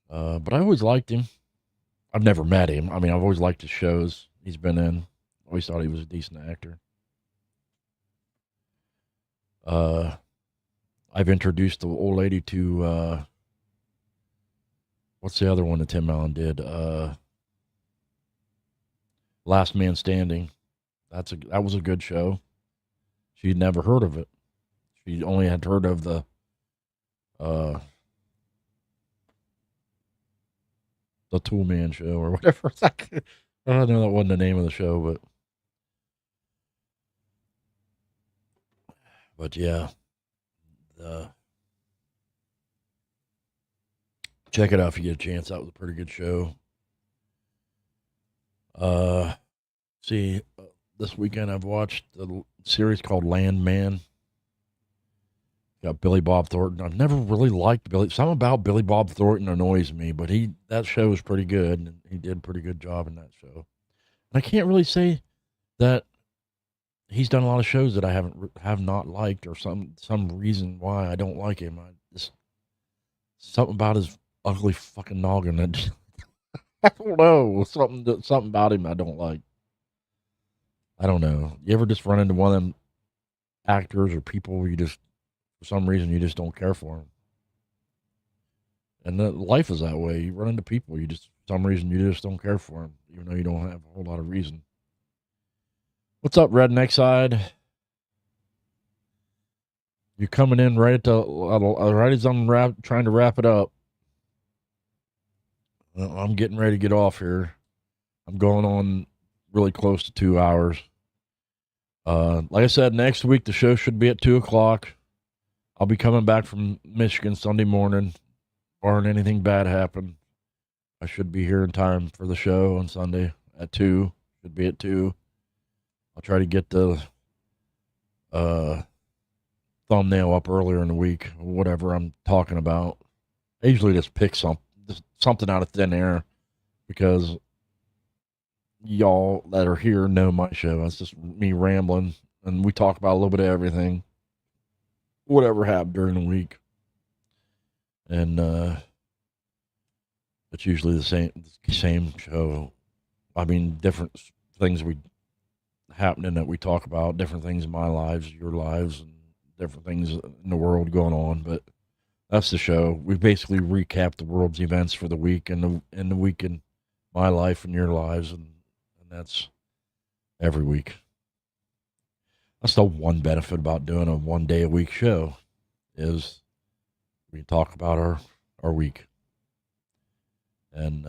But I always liked him. I've never met him. I mean, I've always liked his shows he's been in. Always thought he was a decent actor. I've introduced the old lady to, what's the other one that Tim Allen did? Last Man Standing. That was a good show. She'd never heard of it. She only had heard of the Tool Man show or whatever. I don't know, that wasn't the name of the show, but yeah, check it out if you get a chance. That was a pretty good show. This weekend I've watched a series called Landman. Got Billy Bob Thornton. I've never really liked Billy. Something about Billy Bob Thornton annoys me, but that show is pretty good, and he did a pretty good job in that show. And I can't really say that he's done a lot of shows that I have not liked, or some reason why I don't like him. Something about his ugly fucking noggin. That I don't know. Something about him I don't like. I don't know. You ever just run into one of them actors or people where for some reason you just don't care for them? And life is that way. You run into people, for some reason you just don't care for them, even though you don't have a whole lot of reason. What's up, Redneck Side? You're coming in right as I'm trying to wrap it up. I'm getting ready to get off here. I'm going on really close to 2 hours. Like I said, next week the show should be at 2:00. I'll be coming back from Michigan Sunday morning, barring anything bad happen. I should be here in time for the show on Sunday at 2. Should be at 2. I'll try to get the thumbnail up earlier in the week, whatever I'm talking about. I usually just pick something out of thin air, because y'all that are here know my show. It's just me rambling, and we talk about a little bit of everything, whatever happened during the week. And it's usually the same show. I mean, different things happening that we talk about, different things in my lives, your lives, and different things in the world going on. But that's the show. We basically recap the world's events for the week, and the week in my life and your lives, and that's every week. That's the one benefit about doing a 1 day a week show, is we talk about our week and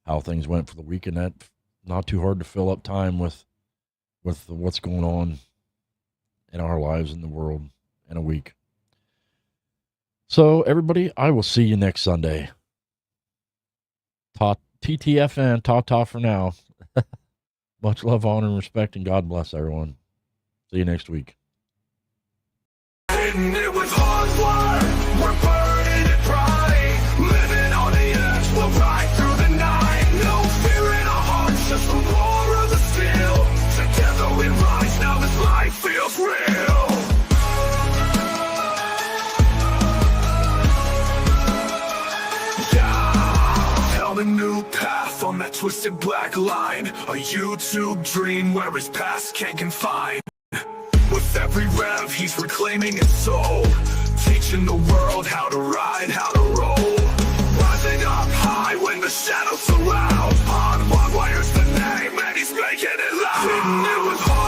how things went for the week, and that's not too hard to fill up time with what's going on in our lives in the world in a week. So everybody, I will see you next Sunday. TTFN, ta-ta for now. Much love, honor, and respect, and God bless everyone. See you next week. Hittin' it with HardWire. We're burning it bright. Living on the edge, we'll ride through the night. No fear in our hearts, just the roar of the steel. Together we rise, now this life feels real. Yeah, held a new path on that twisted black line. A YouTube dream where his past can't confine. With With every rev, he's reclaiming his soul, teaching the world how to ride, how to roll. Rising up high when the shadows surround. HardWire's the name, and he's making it loud. Hittin' it with hard.